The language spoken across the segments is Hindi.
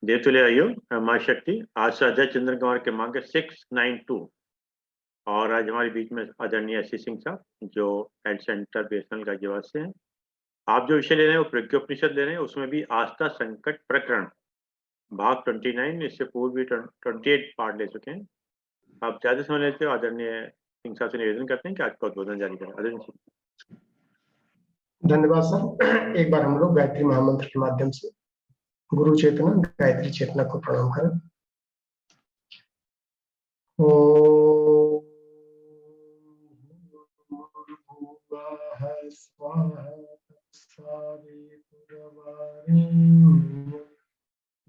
देवतुल्य आयु माँ शक्ति। आज से अजय चंद्र कुमार के मांग 692। और आज हमारे बीच में आदरणीय एस सिंह साहब जो हेड सेंटर बीएसएनएल गाजियाबाद से हैं। आप जो विषय ले रहे हैं वो प्रज्ञोपनिषद ले रहे हैं, उसमें भी आस्था संकट प्रकरण भाग 29, इससे पूर्व भी 28 पार्ट ले चुके हैं। आप ज्यादा समय लेते हो, आदरणीय सिंह साहब से निवेदन करते हैं कि आज का उद्बोधन जारी करें। आदरणीय सिंह। धन्यवाद सर। एक बार हम लोग गायत्री महामंत्र के माध्यम से गुरु चेतना गायत्री चेतना को प्रणाम करें। ओम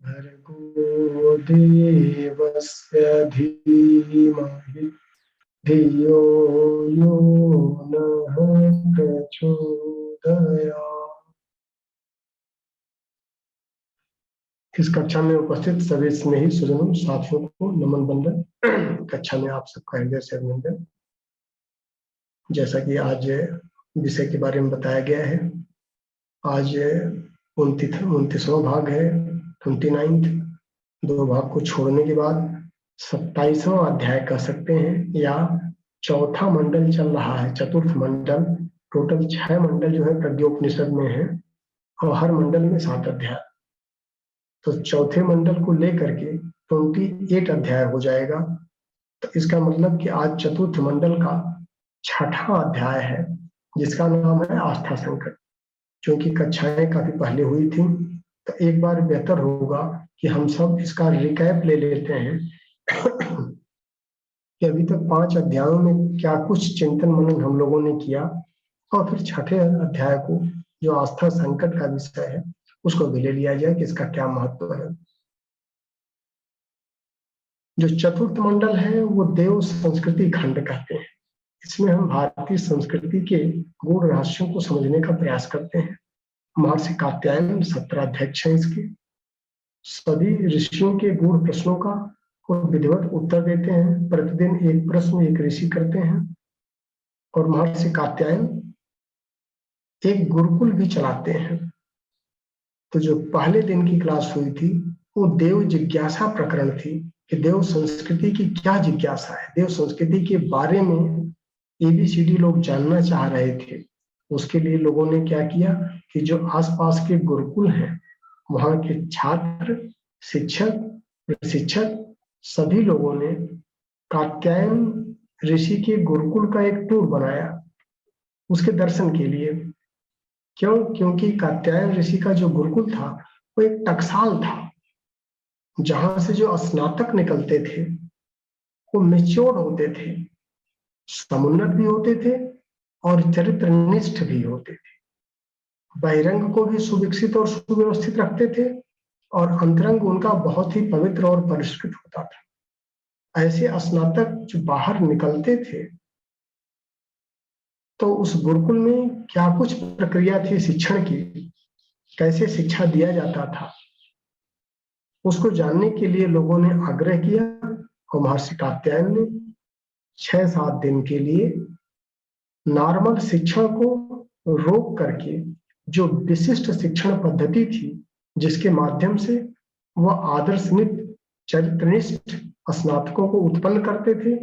भर्गो देवस्य धीमहि धियो यो नः प्रचोदयात्। इस कक्षा में उपस्थित सभी स्नेही सुजनों साथियों को नमन बंदन। कक्षा में आप सबका हृदय से अभिनंदन। जैसा कि आज विषय के बारे में बताया गया है, आज 29वां भाग है, 29th। 2 भाग को छोड़ने के बाद 27वां अध्याय कह सकते हैं, या चौथा मंडल चल रहा है, चतुर्थ मंडल। टोटल 6 मंडल जो है प्रज्ञोपनिषद में है और हर मंडल में 7 अध्याय। तो चौथे मंडल को लेकर के 28 अध्याय हो जाएगा। तो इसका मतलब कि आज चतुर्थ मंडल का 6वां अध्याय है, जिसका नाम है आस्था संकट। क्योंकि कक्षाएं काफी पहले हुई थी, तो एक बार बेहतर होगा कि हम सब इसका रिकैप ले लेते हैं कि अभी तक 5 अध्यायों में क्या कुछ चिंतन मनन हम लोगों ने किया, और फिर 6ठे अध्याय को जो आस्था संकट का विषय है उसको भी ले लिया जाए कि इसका क्या महत्व है। जो चतुर्थ मंडल है वो देव संस्कृति खंड कहते हैं। इसमें हम भारतीय संस्कृति के गूढ़ रहस्यों को समझने का प्रयास करते हैं। महर्षि कात्यायन 17 अध्यक्ष हैं इसके। सभी ऋषियों के गूढ़ प्रश्नों का वो विधिवत उत्तर देते हैं। प्रतिदिन एक प्रश्न एक ऋषि करते हैं। और महर्षि कात्यायन एक गुरुकुल भी चलाते हैं। तो जो पहले दिन की क्लास हुई थी वो देव जिज्ञासा प्रकरण थी कि देव संस्कृति की क्या जिज्ञासा है, देव संस्कृति के बारे में एबीसीडी लोग जानना चाह रहे थे। उसके लिए लोगों ने क्या किया कि जो आसपास के गुरुकुल हैं वहां के छात्र, शिक्षक, प्रशिक्षक सभी लोगों ने कात्यायन ऋषि के गुरुकुल का एक टूर बनाया उसके दर्शन के लिए। क्यों? क्योंकि कात्यायन ऋषि का जो गुरुकुल था वो एक टकसाल था, जहां से जो स्नातक निकलते थे वो मैच्योर्ड होते थे, समुन्नत भी होते थे और चरित्रनिष्ठ भी होते थे। बहिरंग को भी सुविकसित और सुव्यवस्थित रखते थे और अंतरंग उनका बहुत ही पवित्र और परिष्कृत होता था। ऐसे स्नातक जो बाहर निकलते थे तो उस गुरुकुल में क्या कुछ प्रक्रिया थी शिक्षण की, कैसे शिक्षा दिया जाता था, उसको जानने के लिए लोगों ने आग्रह किया। और महर्षि कात्यायन ने 6-7 दिन के लिए नॉर्मल शिक्षण को रोक करके जो विशिष्ट शिक्षण पद्धति थी जिसके माध्यम से वह आदर्शनित चरित्रनिष्ठ स्नातकों को उत्पन्न करते थे,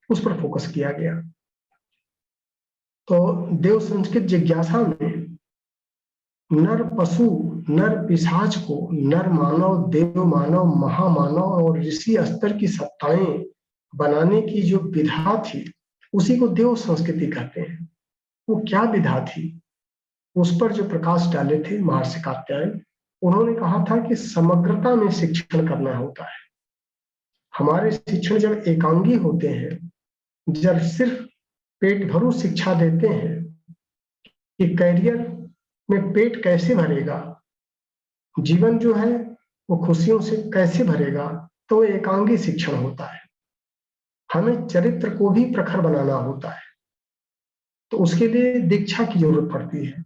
उस पर फोकस किया गया। तो देव संस्कृत जिज्ञासा में नर पशु, नर पिशाच को नर मानव, देव मानव, महामानव और ऋषि स्तर की सत्ताएं बनाने की जो विधा थी उसी को देव संस्कृति कहते हैं। वो क्या विधा थी, उस पर जो प्रकाश डाले थे महर्षि कात्यायन। उन्होंने कहा था कि समग्रता में शिक्षण करना होता है। हमारे शिक्षण जब एकांगी होते हैं, जब सिर्फ पेट भरू शिक्षा देते हैं कि करियर में पेट कैसे भरेगा, जीवन जो है वो खुशियों से कैसे भरेगा, तो एकांगी शिक्षण होता है। हमें चरित्र को भी प्रखर बनाना होता है, तो उसके लिए दीक्षा की जरूरत पड़ती है।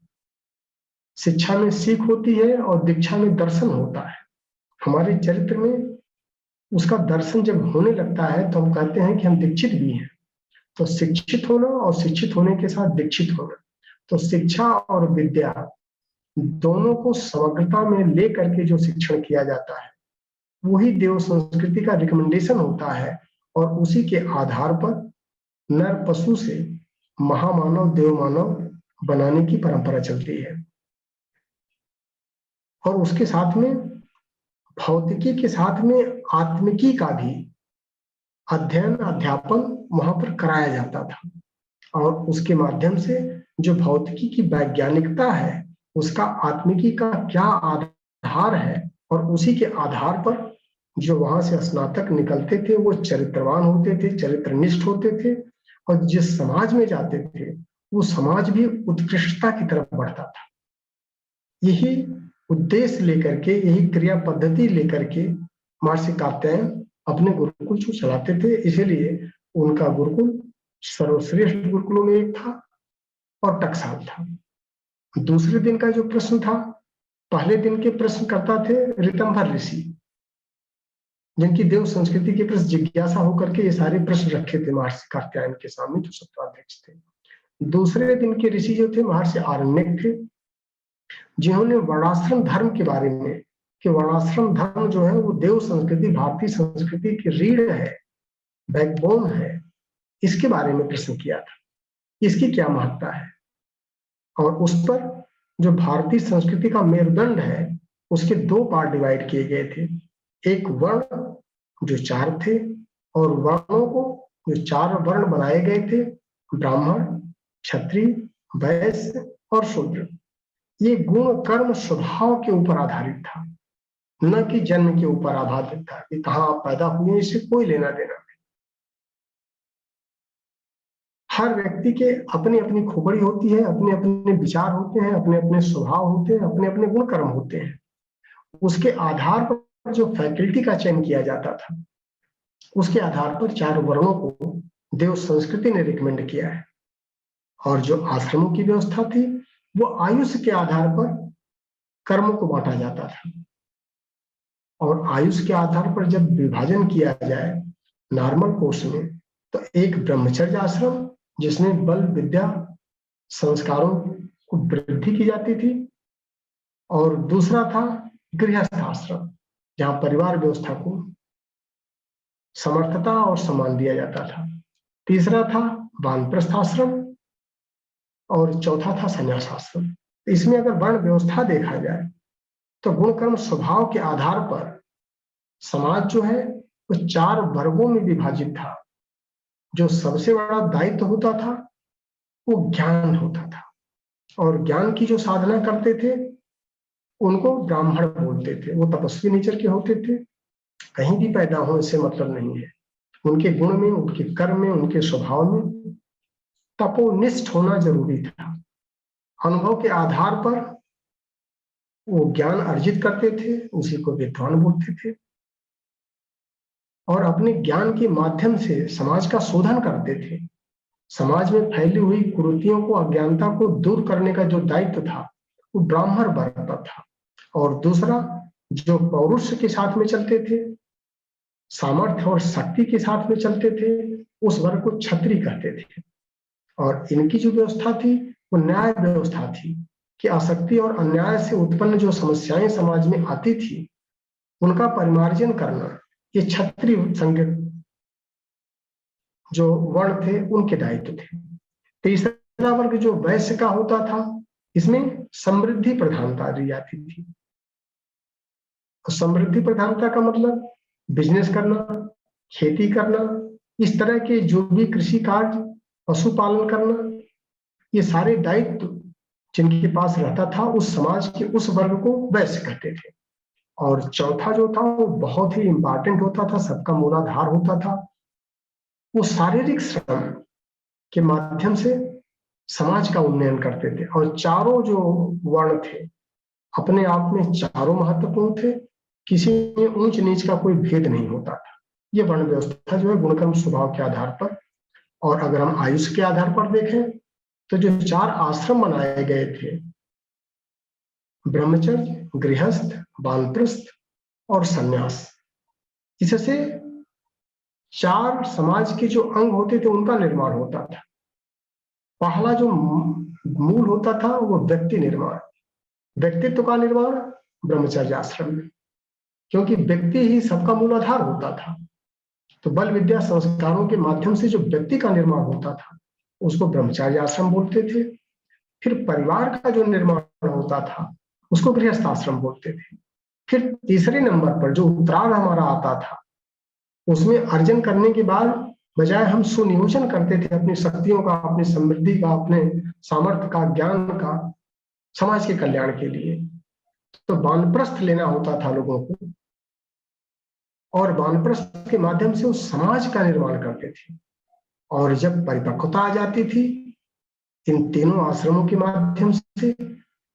शिक्षा में सीख होती है और दीक्षा में दर्शन होता है। हमारे चरित्र में उसका दर्शन जब होने लगता है तो हम कहते हैं कि हम दीक्षित भी हैं। तो शिक्षित होना और शिक्षित होने के साथ दीक्षित होना, तो शिक्षा और विद्या दोनों को समग्रता में लेकर के जो शिक्षण किया जाता है वही देव संस्कृति का रिकमेंडेशन होता है और उसी के आधार पर नर पशु से महामानव देवमानव बनाने की परंपरा चलती है। और उसके साथ में भौतिकी के साथ में आत्मिकी का भी अध्ययन अध्यापन वहां पर कराया जाता था और उसके माध्यम से जो भौतिकी की वैज्ञानिकता है उसका आत्मिकी का क्या आधार है और उसी के आधार पर जो वहां से स्नातक निकलते थे वो चरित्रवान होते थे, चरित्रनिष्ठ होते थे और जिस समाज में जाते थे वो समाज भी उत्कृष्टता की तरफ बढ़ता था। यही उद्देश्य लेकर के, यही क्रिया पद्धति लेकर के महर्षि कात्यायन अपने गुरुकुल को चलाते थे। इसीलिए उनका गुरुकुल सर्वश्रेष्ठ गुरुकुलों में एक था और टकसाल था। दूसरे दिन का जो प्रश्न था, पहले दिन के प्रश्न करता थे ऋतंभर ऋषि, जिनकी देव संस्कृति के प्रति जिज्ञासा होकर के ये सारे प्रश्न रखे थे महर्षि कात्यायन के सामने, जो सत्वाध्यक्ष थे। दूसरे दिन के ऋषि जो थे महर्षि आरण्यक थे, जिन्होंने वर्णाश्रम धर्म के बारे में, कि वर्णाश्रम धर्म जो है वो देव संस्कृति, भारतीय संस्कृति की रीढ़ है, बैकबोन है, इसके बारे में प्रश्न किया था, इसकी क्या महत्ता है। और उस पर जो भारतीय संस्कृति का मेरुदंड है उसके दो पार्ट डिवाइड किए गए थे। एक वर्ण जो 4 थे और वर्णों को जो 4 वर्ण बनाए गए थे, ब्राह्मण, क्षत्रिय, वैश्य और शूद्र। ये गुण कर्म स्वभाव के ऊपर आधारित था, न कि जन्म के ऊपर आधारित था कि कहाँ आप पैदा हुए, इससे कोई लेना देना नहीं। हर व्यक्ति के अपनी अपनी खोपड़ी होती है, अपने अपने विचार होते हैं, अपने अपने स्वभाव होते हैं, अपने अपने गुण कर्म होते हैं। उसके आधार पर जो फैकल्टी का चयन किया जाता था, उसके आधार पर 4 वर्णों को देव संस्कृति ने रिकमेंड किया है। और जो आश्रमों की व्यवस्था थी वो आयुष के आधार पर कर्मों को बांटा जाता था। और आयुष के आधार पर जब विभाजन किया जाए नॉर्मल कोर्स में, तो एक ब्रह्मचर्य आश्रम जिसमें बल विद्या संस्कारों को वृद्धि की जाती थी, और दूसरा था गृहस्थ आश्रम जहां परिवार व्यवस्था को समर्थता और सम्मान दिया जाता था। तीसरा था वानप्रस्थ आश्रम और चौथा था संन्यास आश्रम। इसमें अगर वर्ण व्यवस्था देखा जाए तो गुण कर्म स्वभाव के आधार पर समाज जो है वो 4 वर्गों में विभाजित था। जो सबसे बड़ा दायित्व होता था वो ज्ञान होता था, और ज्ञान की जो साधना करते थे उनको ब्राह्मण बोलते थे। वो तपस्वी नेचर के होते थे, कहीं भी पैदा हो इससे मतलब नहीं है, उनके गुण में, उनके कर्म में, उनके स्वभाव में तपोनिष्ठ होना जरूरी था। अनुभव के आधार पर वो ज्ञान अर्जित करते थे, उसी को विद्वान बोलते थे, और अपने ज्ञान के माध्यम से समाज का शोधन करते थे। समाज में फैली हुई कुरीतियों को, अज्ञानता को दूर करने का जो दायित्व था वो ब्राह्मण वर्ग पर था। और दूसरा, जो पौरुष के साथ में चलते थे, सामर्थ्य और शक्ति के साथ में चलते थे, उस वर्ग को क्षत्रिय कहते थे। और इनकी जो व्यवस्था थी वो न्याय व्यवस्था थी, कि आसक्ति और अन्याय से उत्पन्न जो समस्याएं समाज में आती थी उनका परिमार्जन करना ये क्षत्रिय संगत जो वर्ण थे उनके दायित्व थे। तीसरा वर्ग जो वैश्य का होता था, इसमें समृद्धि प्रधानता दी जाती थी। समृद्धि प्रधानता का मतलब बिजनेस करना, खेती करना, इस तरह के जो भी कृषि कार्य, पशुपालन करना, ये सारे दायित्व जिनके पास रहता था उस समाज के उस वर्ग को वैश्य कहते थे। और चौथा जो था वो बहुत ही इंपॉर्टेंट होता था, सबका मूलाधार होता था। वो शारीरिक श्रम के माध्यम से समाज का उन्नयन करते थे। और चारों जो वर्ण थे अपने आप में चारों महत्वपूर्ण थे, किसी में ऊंच नीच का कोई भेद नहीं होता था। ये वर्ण व्यवस्था जो है गुणकर्म स्वभाव के आधार पर। और अगर हम आयुष के आधार पर देखें तो जो 4 आश्रम बनाए गए थे, ब्रह्मचर्य, गृहस्थ, वानप्रस्थ और संन्यास, इससे 4 समाज के जो अंग होते थे उनका निर्माण होता था। पहला जो मूल होता था वो व्यक्ति निर्माण, व्यक्तित्व का निर्माण ब्रह्मचर्य आश्रम में। क्योंकि व्यक्ति ही सबका मूलाधार होता था। तो बल विद्या संस्कारों के माध्यम से जो व्यक्ति का निर्माण होता था उसको ब्रह्मचार्य आश्रम बोलते थे। फिर परिवार का जो निर्माण होता था उसको गृहस्थ आश्रम बोलते थे। फिर तीसरे नंबर पर जो उत्तरार्ध हमारा आता था उसमें अर्जन करने के बाद बजाय हम सुनियोजन करते थे अपनी शक्तियों का, अपनी समृद्धि का, अपने सामर्थ्य का, ज्ञान का, समाज के कल्याण के लिए, तो वानप्रस्थ लेना होता था लोगों को और वानप्रस्थ के माध्यम से उस समाज का निर्माण करते थे। और जब परिपक्वता आ जाती थी इन तीनों आश्रमों के माध्यम से,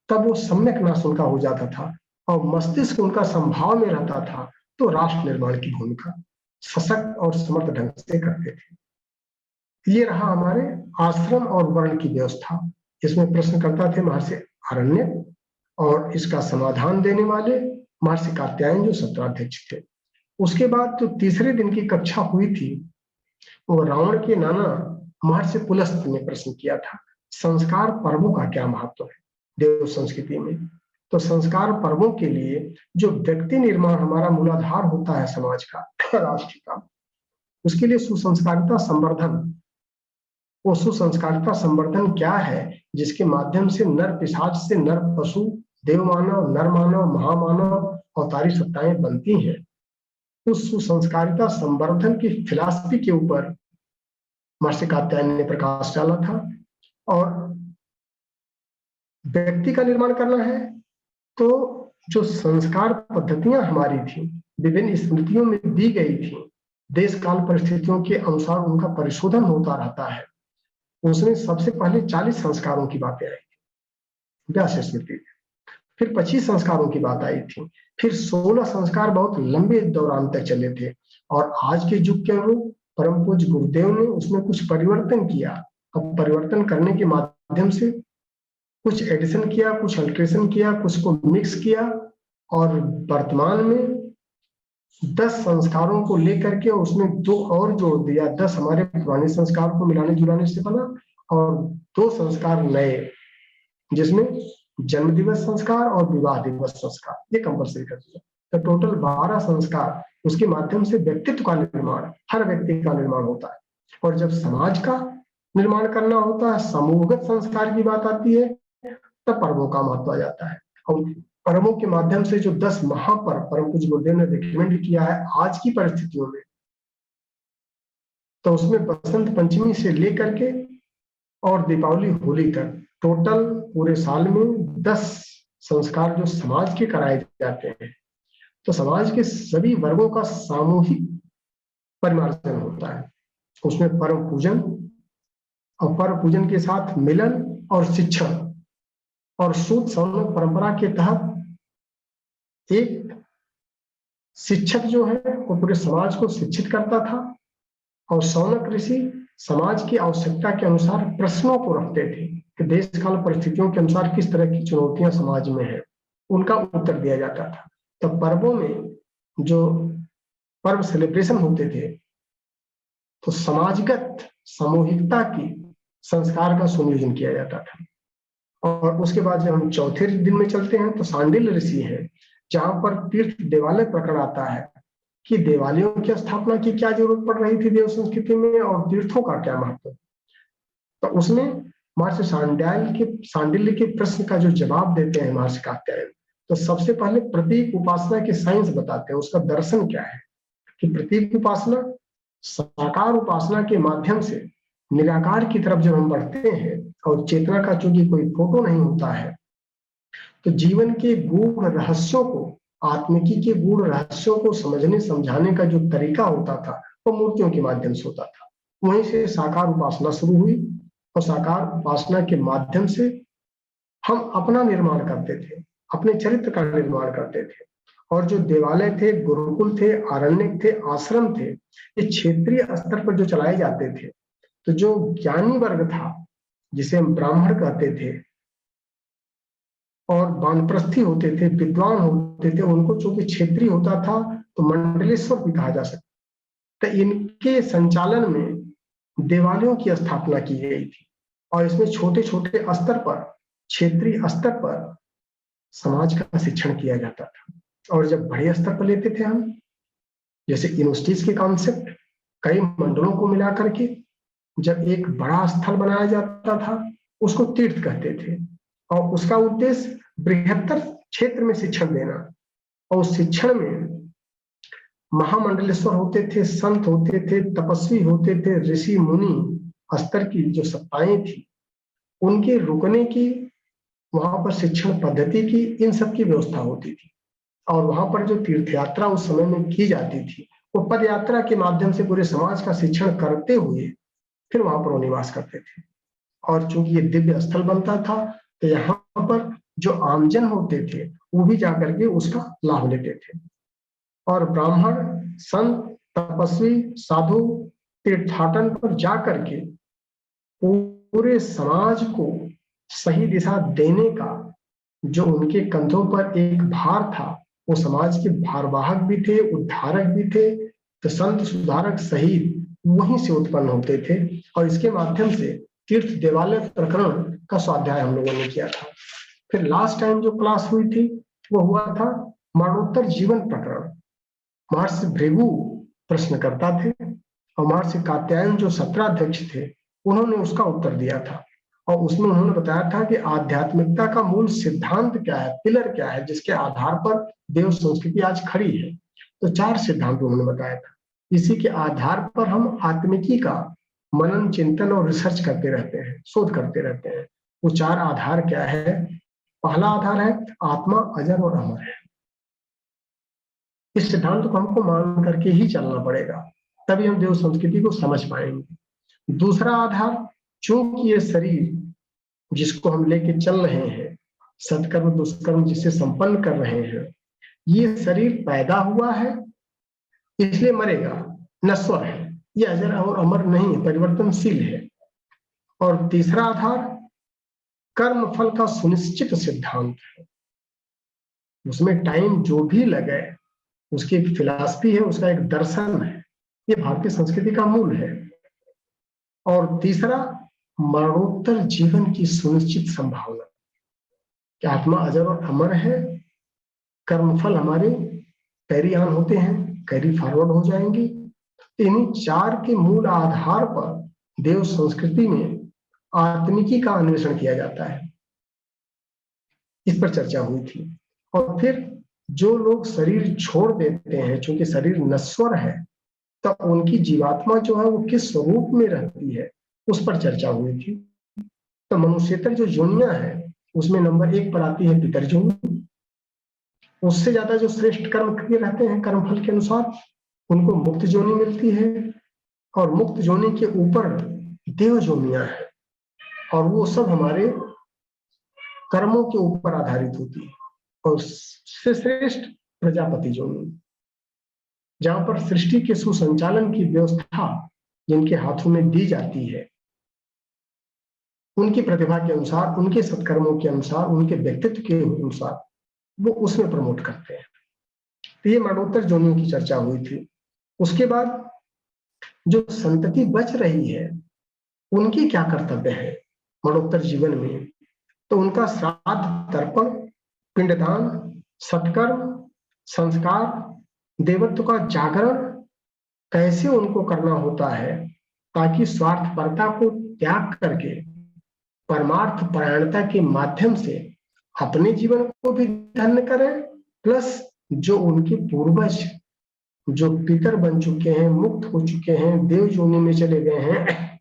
तब वो सम्यक नाश उनका हो जाता था और मस्तिष्क उनका संभाव में रहता था, तो राष्ट्र निर्माण की भूमिका सशक्त और समर्थ ढंग से करते थे। ये रहा हमारे आश्रम और वर्ण की व्यवस्था। इसमें प्रश्नकर्ता थे महर्षि आरण्यक और इसका समाधान देने वाले महर्षि कात्यायन जो सत्राध्यक्ष थे। उसके बाद जो तीसरे दिन की कक्षा हुई थी वो रावण के नाना महर्षि पुलस्त ने प्रश्न किया था, संस्कार पर्वों का क्या महत्व है देव संस्कृति में। तो संस्कार पर्वों के लिए जो व्यक्ति निर्माण हमारा मूलाधार होता है समाज का, राष्ट्र का, उसके लिए सुसंस्कारिता संवर्धन, वो सुसंस्कारिता संवर्धन क्या है जिसके माध्यम से नर पिशाच से नर पशु, देव मानव, नर मानव, महामानव अवतारी सत्ताएं बनती हैं। उस सुसंस्कारिता संवर्धन की फिलॉसफी के ऊपर महर्षि कात्यायन ने प्रकाश डाला था। और व्यक्ति का निर्माण करना है तो जो संस्कार पद्धतियां हमारी थी विभिन्न स्मृतियों में दी गई थी, देश काल परिस्थितियों के अनुसार उनका परिशोधन होता रहता है। उसमें सबसे पहले 40 संस्कारों की बातें आई थी व्यास स्मृति, फिर 25 संस्कारों की बात आई थी, फिर 16 संस्कार बहुत लंबे दौरान तक चले थे और आज के युग के अनुरूप परम पूज्य गुरुदेव ने उसमें कुछ परिवर्तन किया। अब परिवर्तन करने के माध्यम से कुछ एडिशन किया, कुछ अल्ट्रेशन किया, कुछ को मिक्स किया और वर्तमान में 10 संस्कारों को लेकर के उसमें 2 और जोड़ दिया। 10 हमारे पुराने संस्कार को मिलाने जुलाने से बना और 2 संस्कार नए, जिसमें जन्म दिवस संस्कार और विवाह दिवस संस्कार ये कंपल्सरी कर दिया। तो टोटल 12 संस्कार, उसके माध्यम से व्यक्तित्व का निर्माण, हर व्यक्ति का निर्माण होता है। और जब समाज का निर्माण करना होता है, समूहगत संस्कार की बात आती है, तब पर्वों का महत्व आ जाता है। और पर्वों के माध्यम से जो 10 महापर्व परम पूज्य गुरुदेव ने रिकमेंड किया है आज की परिस्थितियों में, तो उसमें बसंत पंचमी से लेकर के और दीपावली होली तक टोटल पूरे साल में 10 संस्कार जो समाज के कराए जाते हैं। तो समाज के सभी वर्गों का सामूहिक परिमार्जन होता है। उसमें परम पूजन और परम पूजन के साथ मिलन और शिक्षण और सूत सौनक परंपरा के तहत एक शिक्षक जो है वो पूरे समाज को शिक्षित करता था और सौनक ऋषि समाज की आवश्यकता के अनुसार प्रश्नों को रखते थे कि देश काल परिस्थितियों के अनुसार किस तरह की चुनौतियां समाज में है, उनका उत्तर दिया जाता था। तो पर्वों में जो पर्व सेलिब्रेशन होते थे तो समाजगत सामूहिकता की संस्कार का सुनियोजन किया जाता था। और उसके बाद जब हम चौथे दिन में चलते हैं तो सांडिल्य ऋषि है, जहां पर तीर्थ देवालय प्रकरण आता है कि देवालयों की स्थापना की क्या जरूरत पड़ रही थी देव संस्कृति में और तीर्थों का क्या महत्व। तो उसमें महर्षि सांडिल्य के प्रश्न का जो जवाब देते हैं महर्षि कात्यायन, तो सबसे पहले प्रतीक उपासना की साइंस बताते हैं, उसका दर्शन क्या है कि प्रतीक उपासना साकार उपासना के माध्यम से निराकार की तरफ जब हम बढ़ते हैं और चेतना का चूंकि कोई फोटो नहीं होता है, तो जीवन के गूढ़ रहस्यों को, आत्मिकी के गूढ़ रहस्यों को समझने समझाने का जो तरीका होता था वो मूर्तियों के माध्यम से होता था। वहीं से साकार उपासना शुरू हुई और साकार उपासना के माध्यम से हम अपना निर्माण करते थे, अपने चरित्र का निर्माण करते थे। और जो देवालय थे, गुरुकुल थे, आरण्यक थे, आश्रम थे, ये क्षेत्रीय स्तर पर जो चलाए जाते थे, तो जो ज्ञानी वर्ग था जिसे हम ब्राह्मण कहते थे और वानप्रस्थी होते थे, विद्वान होते थे, उनको चूंकि क्षेत्रीय होता था तो मंडलेश्वर भी कहा जा सकता। तो इनके संचालन में देवालयों की स्थापना की गई थी और इसमें छोटे छोटे स्तर पर, क्षेत्रीय स्तर पर समाज का शिक्षण किया जाता था। और जब बड़े स्तर पर लेते थे हम, जैसे यूनिवर्सिटीज के कॉन्सेप्ट, कई मंडलों को मिला करके जब एक बड़ा स्थल बनाया जाता था, उसको तीर्थ कहते थे, और उसका उद्देश्य बृहत्तर क्षेत्र में शिक्षण देना। और उस शिक्षण में महामंडलेश्वर होते थे, संत होते थे, तपस्वी होते थे, ऋषि मुनि स्तर की जो सत्ताएं थी, उनके रुकने की, वहां पर शिक्षण पद्धति की, इन सब की व्यवस्था होती थी। और वहां पर जो तीर्थ यात्रा उस समय में की जाती थी, वो पद यात्रा के माध्यम से पूरे समाज का शिक्षण करते हुए फिर वहां पर वो निवास करते थे। और चूंकि ये दिव्य स्थल बनता था, तो यहाँ पर जो आमजन होते थे वो भी जाकर के उसका लाभ लेते थे। और ब्राह्मण, संत, तपस्वी, साधु तीर्थाटन पर जाकर के पूरे समाज को सही दिशा देने का जो उनके कंधों पर एक भार था, वो समाज के भारवाहक भी थे, उद्धारक भी थे। तो संत सुधारक सहित वहीं से उत्पन्न होते थे। और इसके माध्यम से तीर्थ देवालय प्रकरण का स्वाध्याय हम लोगों ने किया था। फिर लास्ट टाइम जो क्लास हुई थी वो हुआ था मरणोत्तर जीवन प्रकरण। महर्षि भृगु प्रश्नकर्ता थे और महर्षि कात्यायन जो सत्राध्यक्ष थे, उन्होंने उसका उत्तर दिया था। और उसमें उन्होंने बताया था कि आध्यात्मिकता का मूल सिद्धांत क्या है, पिलर क्या है, जिसके आधार पर देव संस्कृति आज खड़ी है। तो 4 सिद्धांत उन्होंने बताया था। इसी के आधार पर हम आत्मिकी का मनन, चिंतन और रिसर्च करते रहते हैं, शोध करते रहते हैं। वो 4 आधार क्या है? पहला आधार है आत्मा अजर और अमर है। इस सिद्धांत को हमको मान करके ही चलना पड़ेगा, तभी हम देव संस्कृति को समझ पाएंगे। दूसरा आधार, चूंकि ये शरीर जिसको हम लेके चल रहे हैं, सत्कर्म दुष्कर्म जिसे संपन्न कर रहे हैं, ये शरीर पैदा हुआ है इसलिए मरेगा, नश्वर है, ये अजर और अमर नहीं है, परिवर्तनशील है। और तीसरा आधार कर्म फल का सुनिश्चित सिद्धांत है। उसमें टाइम जो भी लगे, उसकी एक फिलॉसफी है, उसका एक दर्शन है। ये भारतीय संस्कृति का मूल है। और तीसरा मरणोत्तर जीवन की सुनिश्चित संभावना कि आत्मा अजर और अमर है, कर्मफल हमारे कैरी ऑन होते हैं, कैरी फॉरवर्ड हो जाएंगे। इन्हीं 4 के मूल आधार पर देव संस्कृति में आत्मिकी का अन्वेषण किया जाता है। इस पर चर्चा हुई थी। और फिर जो लोग शरीर छोड़ देते हैं, चूंकि शरीर नश्वर है, तो उनकी जीवात्मा जो है वो किस स्वरूप में रहती है, उस पर चर्चा हुई थी। तो मनुष्येतर जो योनियां है, उसमें नंबर 1 पर आती है पितर योनि। उससे ज्यादा जो श्रेष्ठ कर्म किए रहते हैं कर्मफल के अनुसार, उनको मुक्त योनि मिलती है। और मुक्त योनि के ऊपर देव योनियां हैं, और वो सब हमारे कर्मों के ऊपर आधारित होती है। और उससे श्रेष्ठ प्रजापति योनि, जहां पर सृष्टि के सुसंचालन की व्यवस्था जिनके हाथों में दी जाती है, उनकी प्रतिभा के अनुसार, उनके सत्कर्मों के अनुसार, उनके व्यक्तित्व के अनुसार वो उसमें प्रमोट करते हैं। तो ये मरणोत्तर योनियों की चर्चा हुई थी। उसके बाद जो संतति बच रही है, उनके क्या कर्तव्य है मरणोत्तर जीवन में? तो उनका श्राद्ध, तर्पण, पिंडदान, सत्कर्म, संस्कार, देवत्व का जागरण कैसे उनको करना होता है, ताकि स्वार्थपरता को त्याग करके परमार्थ परायणता के माध्यम से अपने जीवन को भी धन्य करें, प्लस जो उनके पूर्वज जो पितर बन चुके हैं, मुक्त हो चुके हैं, देव योनि में चले गए हैं,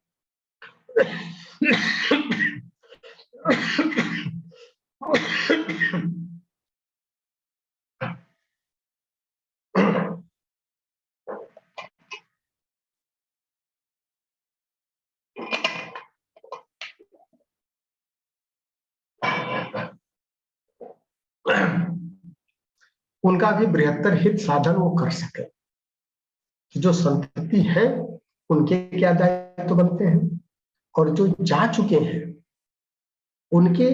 उनका भी बृहत्तर हित साधन वो कर सके। जो संतति है उनके क्या दायित्व बनते हैं, और जो जा चुके हैं उनके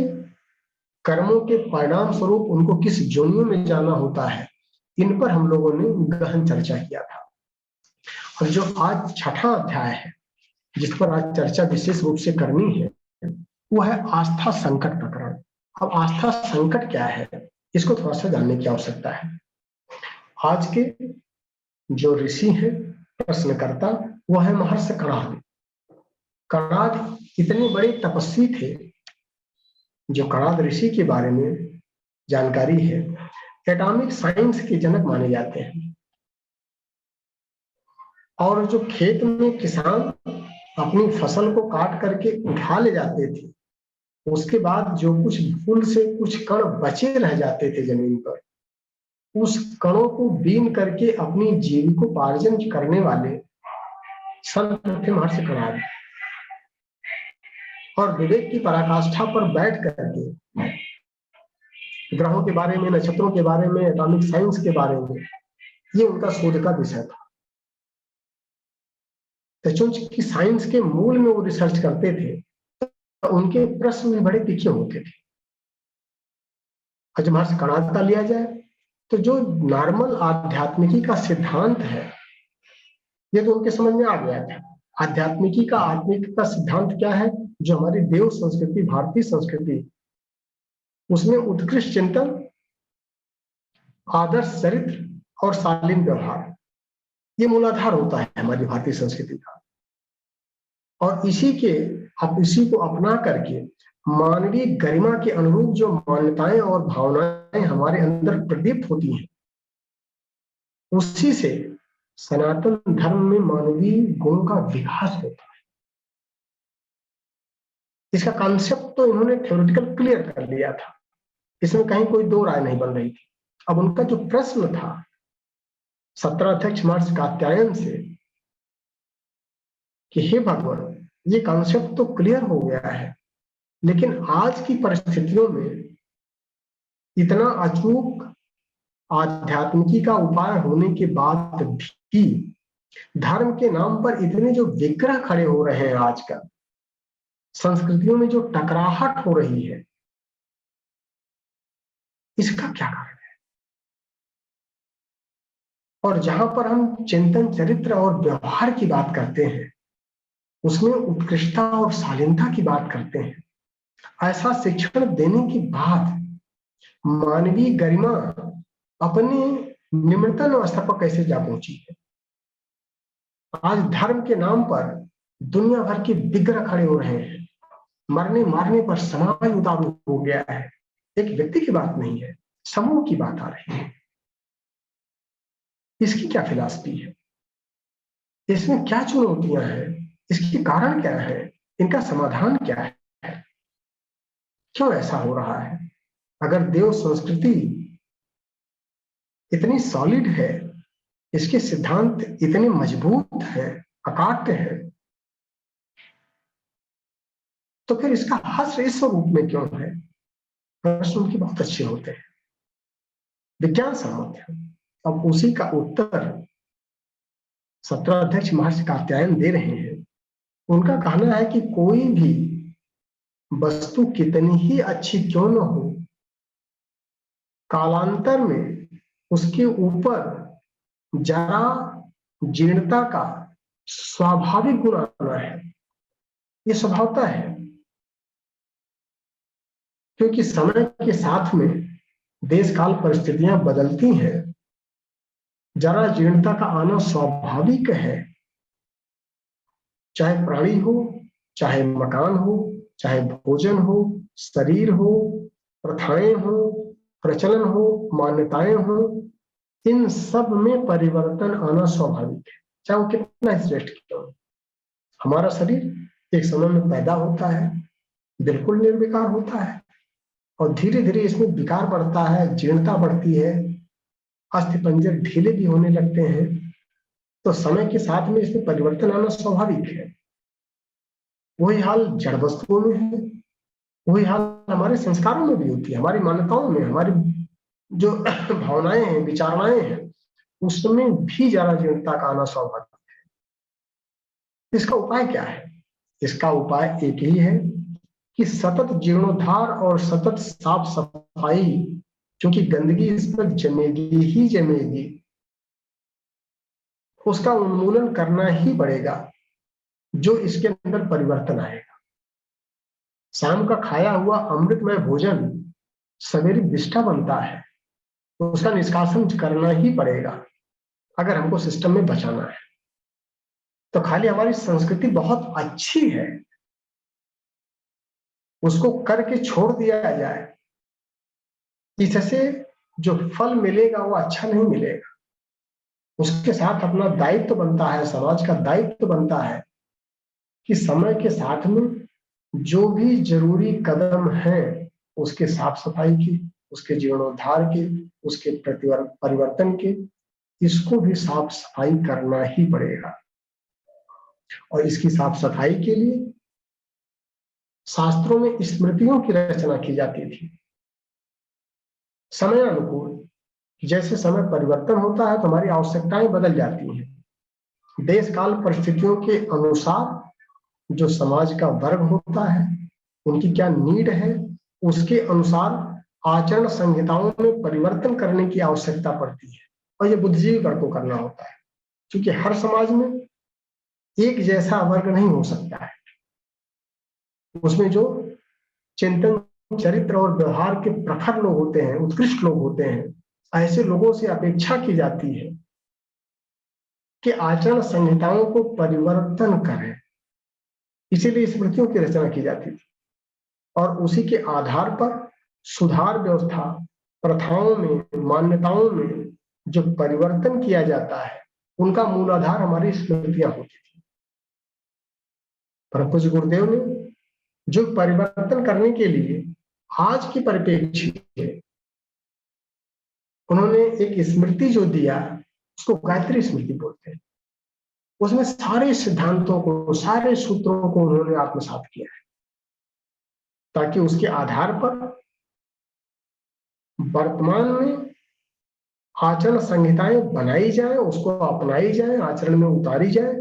कर्मों के परिणाम स्वरूप उनको किस योनियों में जाना होता है, इन पर हम लोगों ने गहन चर्चा किया था। और जो आज 6वां अध्याय है, जिस पर आज चर्चा विशेष रूप से करनी है, वो है आस्था संकट प्रकरण। अब आस्था संकट क्या है, इसको थोड़ा सा जानने की आवश्यकता है। आज के जो ऋषि हैं प्रश्नकर्ता, वो है महर्षि कणाद। कणाद इतने बड़े तपस्वी थे, जो कणाद ऋषि के बारे में जानकारी है, एटॉमिक साइंस के जनक माने जाते हैं। और जो खेत में किसान अपनी फसल को काट करके उठा ले जाते थे, उसके बाद जो कुछ फूल से कुछ कण बचे रह जाते थे जमीन पर, उस कणों को बीन करके अपनी जीविकोपार्जन करने वाले संत थे महर्षि कणाद। और विवेक की पराकाष्ठा पर बैठ करके ग्रहों के बारे में, नक्षत्रों के बारे में, एटॉमिक साइंस के बारे में, ये उनका शोध का विषय था। तो चूंकि साइंस के मूल में वो रिसर्च करते थे, तो उनके प्रश्न भी बड़े तीखे होते थे। और जब महर्षि कणाद का लिया जाए, तो जो नॉर्मल आध्यात्मिकी का सिद्धांत है, ये तो उनके समझ में आ गया था। आध्यात्मिकी का, आत्मिक का सिद्धांत क्या है? जो हमारी देव संस्कृति, भारतीय संस्कृति, उसमें उत्कृष्ट चिंतन, आदर्श चरित्र और शालीन व्यवहार, ये मूलाधार होता है हमारी भारतीय संस्कृति का। और इसी को अपना करके मानवीय गरिमा के अनुरूप जो मान्यताएं और भावनाएं हमारे अंदर प्रदीप्त होती हैं, उसी से सनातन धर्म में मानवीय गुणों का विकास होता है। इसका कॉन्सेप्ट तो इन्होंने थ्योरेटिकल क्लियर कर लिया था, इसमें कहीं कोई दो राय नहीं बन रही थी। अब उनका जो प्रश्न था 17 अध्यक्ष महर्षि कात्यायन से कि हे भगवान, ये कॉन्सेप्ट तो क्लियर हो गया है, लेकिन आज की परिस्थितियों में इतना अचूक आध्यात्मिकी का उपाय होने के बाद भी धर्म के नाम पर इतने जो विग्रह खड़े हो रहे हैं, आजकल संस्कृतियों में जो टकराहट हो रही है, इसका क्या कारण है? और जहां पर हम चिंतन, चरित्र और व्यवहार की बात करते हैं, उसमें उत्कृष्टता और शालीनता की बात करते हैं। ऐसा शिक्षण देने के बाद मानवीय गरिमा अपने निम्नतम अवस्था पर कैसे जा पहुंची है? आज धर्म के नाम पर दुनिया भर के विग्रह खड़े हो रहे हैं। मरने मारने पर समाज उतारू हो गया है। एक व्यक्ति की बात नहीं है, समूह की बात आ रही है। इसकी क्या फिलॉसफी है? इसमें क्या चुनौतियां हैं? इसके कारण क्या है? इनका समाधान क्या है? क्यों ऐसा हो रहा है? अगर देव संस्कृति इतनी सॉलिड है, इसके सिद्धांत इतने मजबूत है, अकाट्य है, तो फिर इसका हश्र इस स्वरूप में क्यों है? प्रश्न उनके बहुत अच्छे होते हैं, विज्ञान सम्मत है। अब उसी का उत्तर 17 अध्यक्ष महर्षि कात्यायन दे रहे हैं। उनका कहना है कि कोई भी वस्तु कितनी ही अच्छी क्यों न हो, कालांतर में उसके ऊपर जरा जीर्णता का स्वाभाविक गुण आना है। ये स्वभावता है, क्योंकि समय के साथ में देश काल परिस्थितियां बदलती हैं, जरा जीर्णता का आना स्वाभाविक है। चाहे प्राणी हो, चाहे मकान हो, चाहे भोजन हो, शरीर हो, प्रथाएं हो, प्रचलन हो, मान्यताएं हो, इन सब में परिवर्तन आना स्वाभाविक है, चाहे वो कितना श्रेष्ठ क्यों हो। हमारा शरीर एक समय में पैदा होता है, बिल्कुल निर्विकार होता है, और धीरे धीरे इसमें विकार बढ़ता है, जीर्णता बढ़ती है, अस्थि पंजर ढीले भी होने लगते हैं। तो समय के साथ में इसमें परिवर्तन आना स्वाभाविक है। वही हाल जड़ वस्तुओं में है, वही हाल हमारे संस्कारों में भी होती है, हमारी मान्यताओं में, हमारी जो भावनाएं हैं, विचारणाएं हैं, उसमें भी जरा जीर्णता का आना स्वाभाविक है। इसका उपाय क्या है? इसका उपाय एक ही है कि सतत जीर्णोद्धार और सतत साफ सफाई, क्योंकि गंदगी इस पर जमेगी ही जमेगी, उसका उन्मूलन करना ही पड़ेगा, जो इसके अंदर परिवर्तन आएगा। शाम का खाया हुआ अमृतमय भोजन सवेरे विष्ठा बनता है, उसका निष्कासन करना ही पड़ेगा अगर हमको सिस्टम में बचाना है। तो खाली हमारी संस्कृति बहुत अच्छी है, उसको करके छोड़ दिया जाए, इससे जो फल मिलेगा वो अच्छा नहीं मिलेगा। उसके साथ अपना दायित्व बनता है, समाज का दायित्व बनता है कि समय के साथ में जो भी जरूरी कदम है उसके साफ सफाई की, उसके जीर्णोद्धार के, उसके परिवर्तन के, इसको भी साफ सफाई करना ही पड़ेगा। और इसकी साफ सफाई के लिए शास्त्रों में स्मृतियों की रचना की जाती थी समय अनुकूल। जैसे समय परिवर्तन होता है तो हमारी आवश्यकताएं बदल जाती हैं। देश काल परिस्थितियों के अनुसार जो समाज का वर्ग होता है, उनकी क्या नीड है, उसके अनुसार आचरण संहिताओं में परिवर्तन करने की आवश्यकता पड़ती है। और ये बुद्धिजीवी वर्ग को करना होता है, क्योंकि हर समाज में एक जैसा वर्ग नहीं हो सकता है। उसमें जो चिंतन, चरित्र और व्यवहार के प्रखर लोग होते हैं, उत्कृष्ट लोग होते हैं, ऐसे लोगों से अपेक्षा की जाती है कि आचरण संहिताओं को परिवर्तन करें। इसीलिए स्मृतियों की रचना की जाती थी और उसी के आधार पर सुधार व्यवस्था, प्रथाओं में, मान्यताओं में जो परिवर्तन किया जाता है, उनका मूल आधार हमारी स्मृतियां होती थी। परम पूज्य गुरुदेव ने जो परिवर्तन करने के लिए आज की परिप्रेक्ष्य में उन्होंने एक स्मृति जो दिया, उसको गायत्री स्मृति बोलते हैं। उसमें सारे सिद्धांतों को, सारे सूत्रों को उन्होंने आत्मसात किया है, ताकि उसके आधार पर वर्तमान में आचरण संहिताएं बनाई जाए, उसको अपनाई जाए, आचरण में उतारी जाए।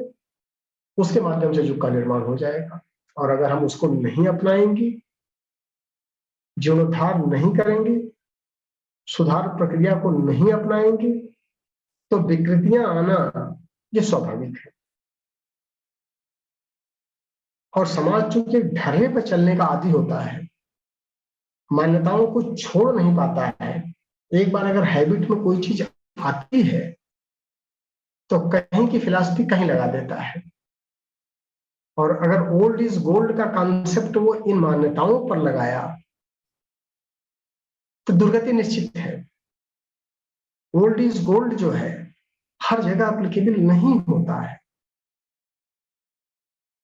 उसके माध्यम से युग का निर्माण हो जाएगा। और अगर हम उसको नहीं अपनाएंगे, जीर्णोद्धार नहीं करेंगे, सुधार प्रक्रिया को नहीं अपनाएंगे, तो विकृतियां आना ये स्वाभाविक है। और समाज चूंकि ढर्रे पर चलने का आदी होता है, मान्यताओं को छोड़ नहीं पाता है। एक बार अगर हैबिट में कोई चीज आती है तो कहीं की फिलॉसफी कहीं लगा देता है। और अगर ओल्ड इज गोल्ड का कॉन्सेप्ट वो इन मान्यताओं पर लगाया तो दुर्गति निश्चित है। ओल्ड इज गोल्ड जो है हर जगह एप्लीकेबल नहीं होता है।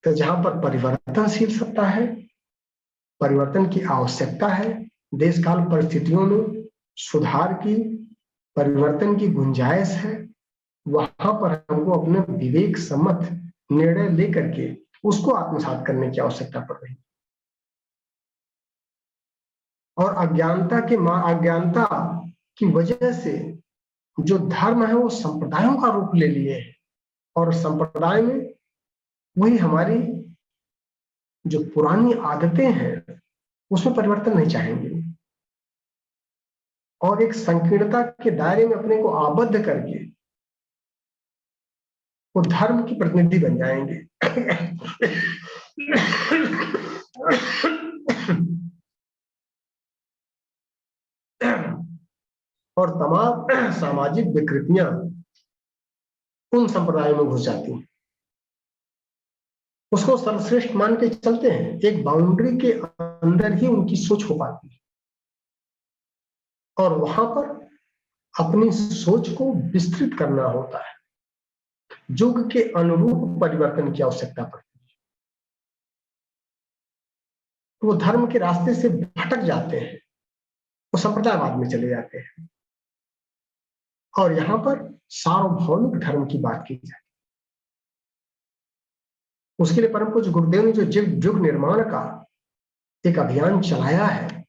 तो जहां पर परिवर्तनशील सत्ता है, परिवर्तन की आवश्यकता है, देश काल परिस्थितियों में सुधार की, परिवर्तन की गुंजाइश है, वहां पर हमको अपने विवेक सम्मत निर्णय लेकर के उसको आत्मसात करने की आवश्यकता पड़ रही है। और अज्ञानता की वजह से जो धर्म है वो संप्रदायों का रूप ले लिए है। और संप्रदाय में वही हमारी जो पुरानी आदतें हैं उसमें परिवर्तन नहीं चाहेंगे, और एक संकीर्णता के दायरे में अपने को आबद्ध करके वो धर्म की प्रतिनिधि बन जाएंगे। और तमाम सामाजिक विकृतियां उन संप्रदायों में घुस जाती हैं। उसको सर्वश्रेष्ठ मान के चलते हैं, एक बाउंड्री के अंदर ही उनकी सोच हो पाती है। और वहां पर अपनी सोच को विस्तृत करना होता है, युग के अनुरूप परिवर्तन की आवश्यकता पड़ती है। वो धर्म के रास्ते से भटक जाते हैं, वो संप्रदायवाद में चले जाते हैं। और यहां पर सार्वभौमिक धर्म की बात की जाए, उसके लिए परम पूज्य गुरुदेव ने जो युग निर्माण का एक अभियान चलाया है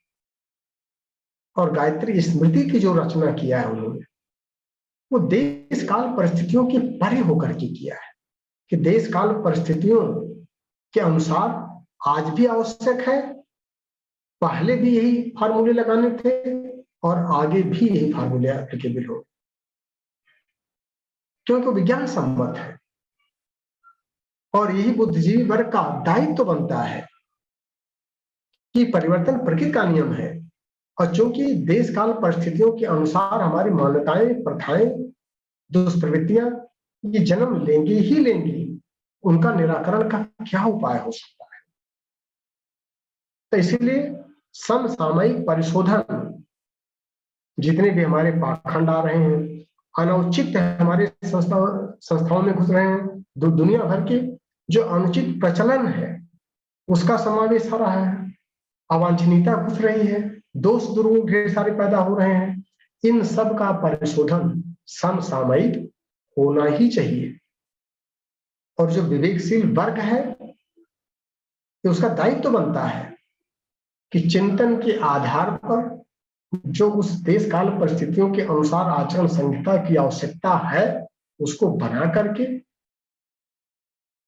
और गायत्री स्मृति की जो रचना किया है उन्होंने, वो देश काल परिस्थितियों के परे होकर के किया है कि देश काल परिस्थितियों के अनुसार आज भी आवश्यक है, पहले भी यही फार्मूले लगाने थे और आगे भी यही फार्मूले एप्लीकेबल हो, क्योंकि विज्ञान सम्मत है। और यही बुद्धिजीवी वर्ग का दायित्व बनता है कि परिवर्तन प्रकृति का नियम है और चूंकि देश काल परिस्थितियों के अनुसार हमारी मान्यताएं, प्रथाएं, दुष्प्रवृत्तियां ये जन्म लेंगी ही लेंगी, उनका निराकरण का क्या उपाय हो सकता है? तो इसीलिए समसामयिक परिशोधन, जितने भी हमारे पाखंड आ रहे हैं, अनौचित हमारे संस्थाओं में घुस रहे हैं, दुनिया भर के जो अनुचित प्रचलन है उसका समावेश हो रहा है, अवांछनीयता घुस रही है, दोष दुर्गुण ढेर सारे पैदा हो रहे हैं, इन सब का परिशोधन समसामयिक होना ही चाहिए। और जो विवेकशील वर्ग है उसका दायित्व तो बनता है कि चिंतन के आधार पर जो उस देश काल परिस्थितियों के अनुसार आचरण संहिता की आवश्यकता है उसको बना करके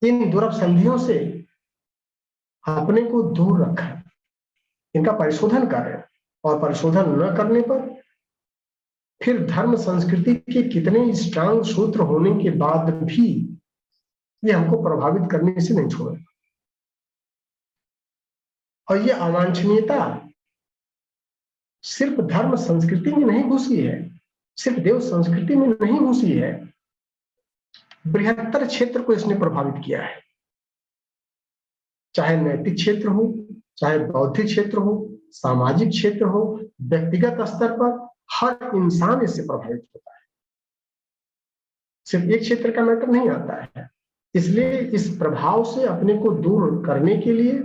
इन दुरपसंधियों से अपने को दूर रखें, इनका परिशोधन करें। और परिशोधन न करने पर फिर धर्म संस्कृति के कितने स्ट्रांग सूत्र होने के बाद भी ये हमको प्रभावित करने से नहीं छोड़ेगा। और ये अवांछनीयता सिर्फ धर्म संस्कृति में नहीं घुसी है, सिर्फ देव संस्कृति में नहीं घुसी है, बृहत्तर क्षेत्र को इसने प्रभावित किया है। चाहे नैतिक क्षेत्र हो, चाहे बौद्धिक क्षेत्र हो, सामाजिक क्षेत्र हो, व्यक्तिगत स्तर पर हर इंसान इससे प्रभावित होता है, सिर्फ एक क्षेत्र का मैटर नहीं आता है। इसलिए इस प्रभाव से अपने को दूर करने के लिए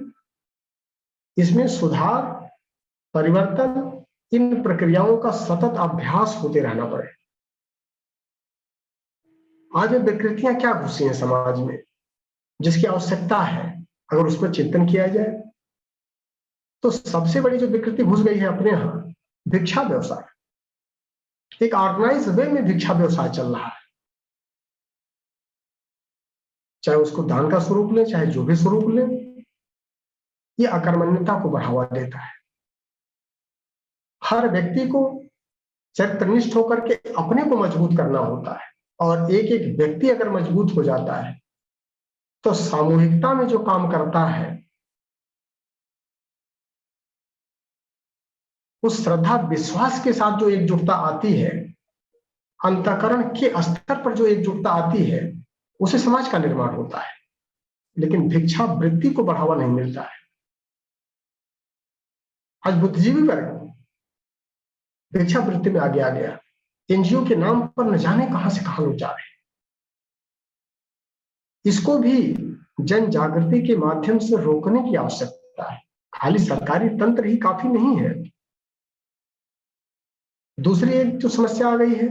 इसमें सुधार, परिवर्तन, इन प्रक्रियाओं का सतत अभ्यास होते रहना पड़े। आज ये विकृतियां क्या घुसी हैं समाज में जिसकी आवश्यकता है, अगर उस पर चिंतन किया जाए तो सबसे बड़ी जो विकृति घुस गई है अपने यहां, भिक्षा व्यवसाय। एक ऑर्गेनाइज वे में भिक्षा व्यवसाय चल रहा है, चाहे उसको दान का स्वरूप ले, चाहे जो भी स्वरूप ले, ये अकर्मण्यता को बढ़ावा देता है। हर व्यक्ति को चरित्रनिष्ठ होकर के अपने को मजबूत करना होता है, और एक एक व्यक्ति अगर मजबूत हो जाता है तो सामूहिकता में जो काम करता है उस श्रद्धा विश्वास के साथ जो एकजुटता आती है, अंतःकरण के स्तर पर जो एकजुटता आती है, उसे समाज का निर्माण होता है। लेकिन भिक्षा वृत्ति को बढ़ावा नहीं मिलता है। आज बुद्धिजीवी वर्ग भिक्षा वृत्ति में आगे आ गया, एनजीओ के नाम पर न जाने कहां से कहां लोग जा रहे हैं। इसको भी जन जागृति के माध्यम से रोकने की आवश्यकता है। खाली सरकारी तंत्र ही काफी नहीं है। दूसरी एक जो समस्या आ गई है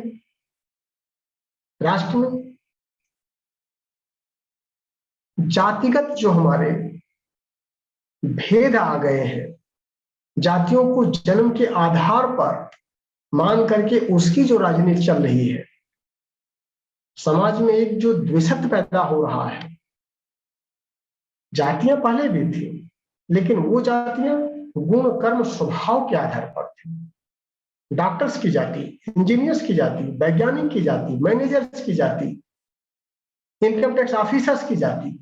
राष्ट्र में, जातिगत जो हमारे भेद आ गए हैं, जातियों को जन्म के आधार पर मान करके उसकी जो राजनीति चल रही है, समाज में एक जो द्वेषत्व पैदा हो रहा है। जातियां पहले भी थी, लेकिन वो जातियां गुण कर्म स्वभाव के आधार पर थी। डॉक्टर्स की जाति, इंजीनियर्स की जाति, वैज्ञानिक की जाति, मैनेजर्स की जाति, इनकम टैक्स ऑफिसर्स की जाति,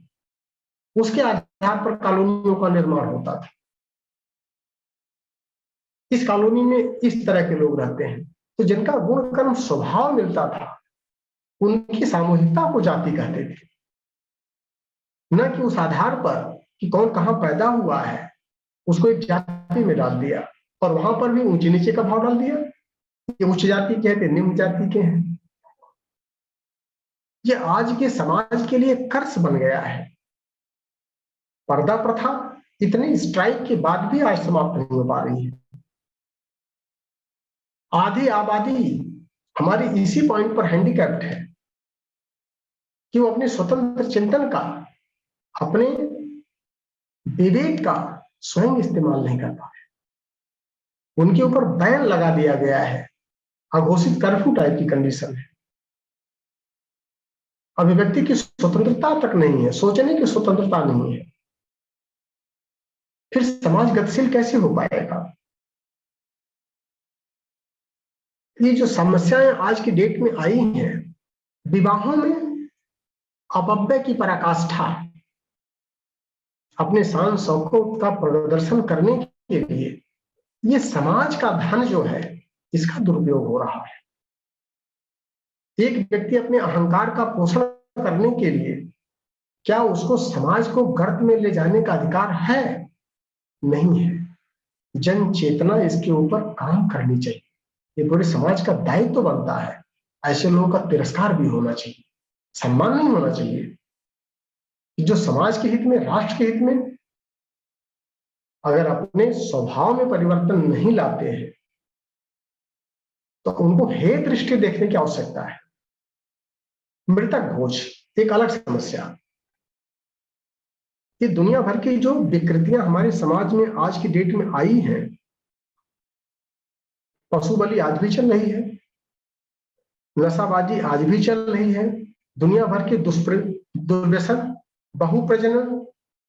उसके आधार पर कॉलोनियों का निर्माण होता था। इस कॉलोनी में इस तरह के लोग रहते हैं, तो जिनका गुण कर्म स्वभाव मिलता था उनकी सामूहिकता को जाति कहते थे, न कि उस आधार पर कि कौन कहां पैदा हुआ है उसको एक जाति में डाल दिया, और वहां पर भी ऊंचे नीचे का भाव डाल दिया। ये उच्च जाति के हैं, निम्न जाति के हैं। ये आज के समाज के लिए कर्स बन गया है। पर्दा प्रथा इतने स्ट्राइक के बाद भी आज समाप्त नहीं हो पा रही है। आधी आबादी हमारी इसी पॉइंट पर हैंडीकैप्ड है कि वो अपने स्वतंत्र चिंतन का, अपने विवेक का स्वयं इस्तेमाल नहीं कर पा रहे। उनके ऊपर बैन लगा दिया गया है, अघोषित कर्फ्यू टाइप की कंडीशन है। अभिव्यक्ति की स्वतंत्रता तक नहीं है, सोचने की स्वतंत्रता नहीं है। फिर समाज गतिशील कैसे हो पाएगा? ये जो समस्याएं आज की डेट में आई हैं, विवाहों में अपव्यय की पराकाष्ठा, अपने शान शौकत का प्रदर्शन करने के लिए ये समाज का धन जो है इसका दुरुपयोग हो रहा है। एक व्यक्ति अपने अहंकार का पोषण करने के लिए, क्या उसको समाज को गर्त में ले जाने का अधिकार है? नहीं है। जन चेतना इसके ऊपर काम करनी चाहिए। ये पूरे समाज का दायित्व तो बनता है। ऐसे लोगों का तिरस्कार भी होना चाहिए, सम्मान नहीं होना चाहिए। जो समाज के हित में, राष्ट्र के हित में अगर अपने स्वभाव में परिवर्तन नहीं लाते हैं तो उनको हे दृष्टि देखने की आवश्यकता है। मृतक भोज एक अलग समस्या। ये दुनिया भर की जो विकृतियां हमारे समाज में आज की डेट में आई हैं, पशु बलि आज भी चल रही है, नशाबाजी आज भी चल रही है, दुनिया भर के दुर्व्यसन, बहुप्रजनन,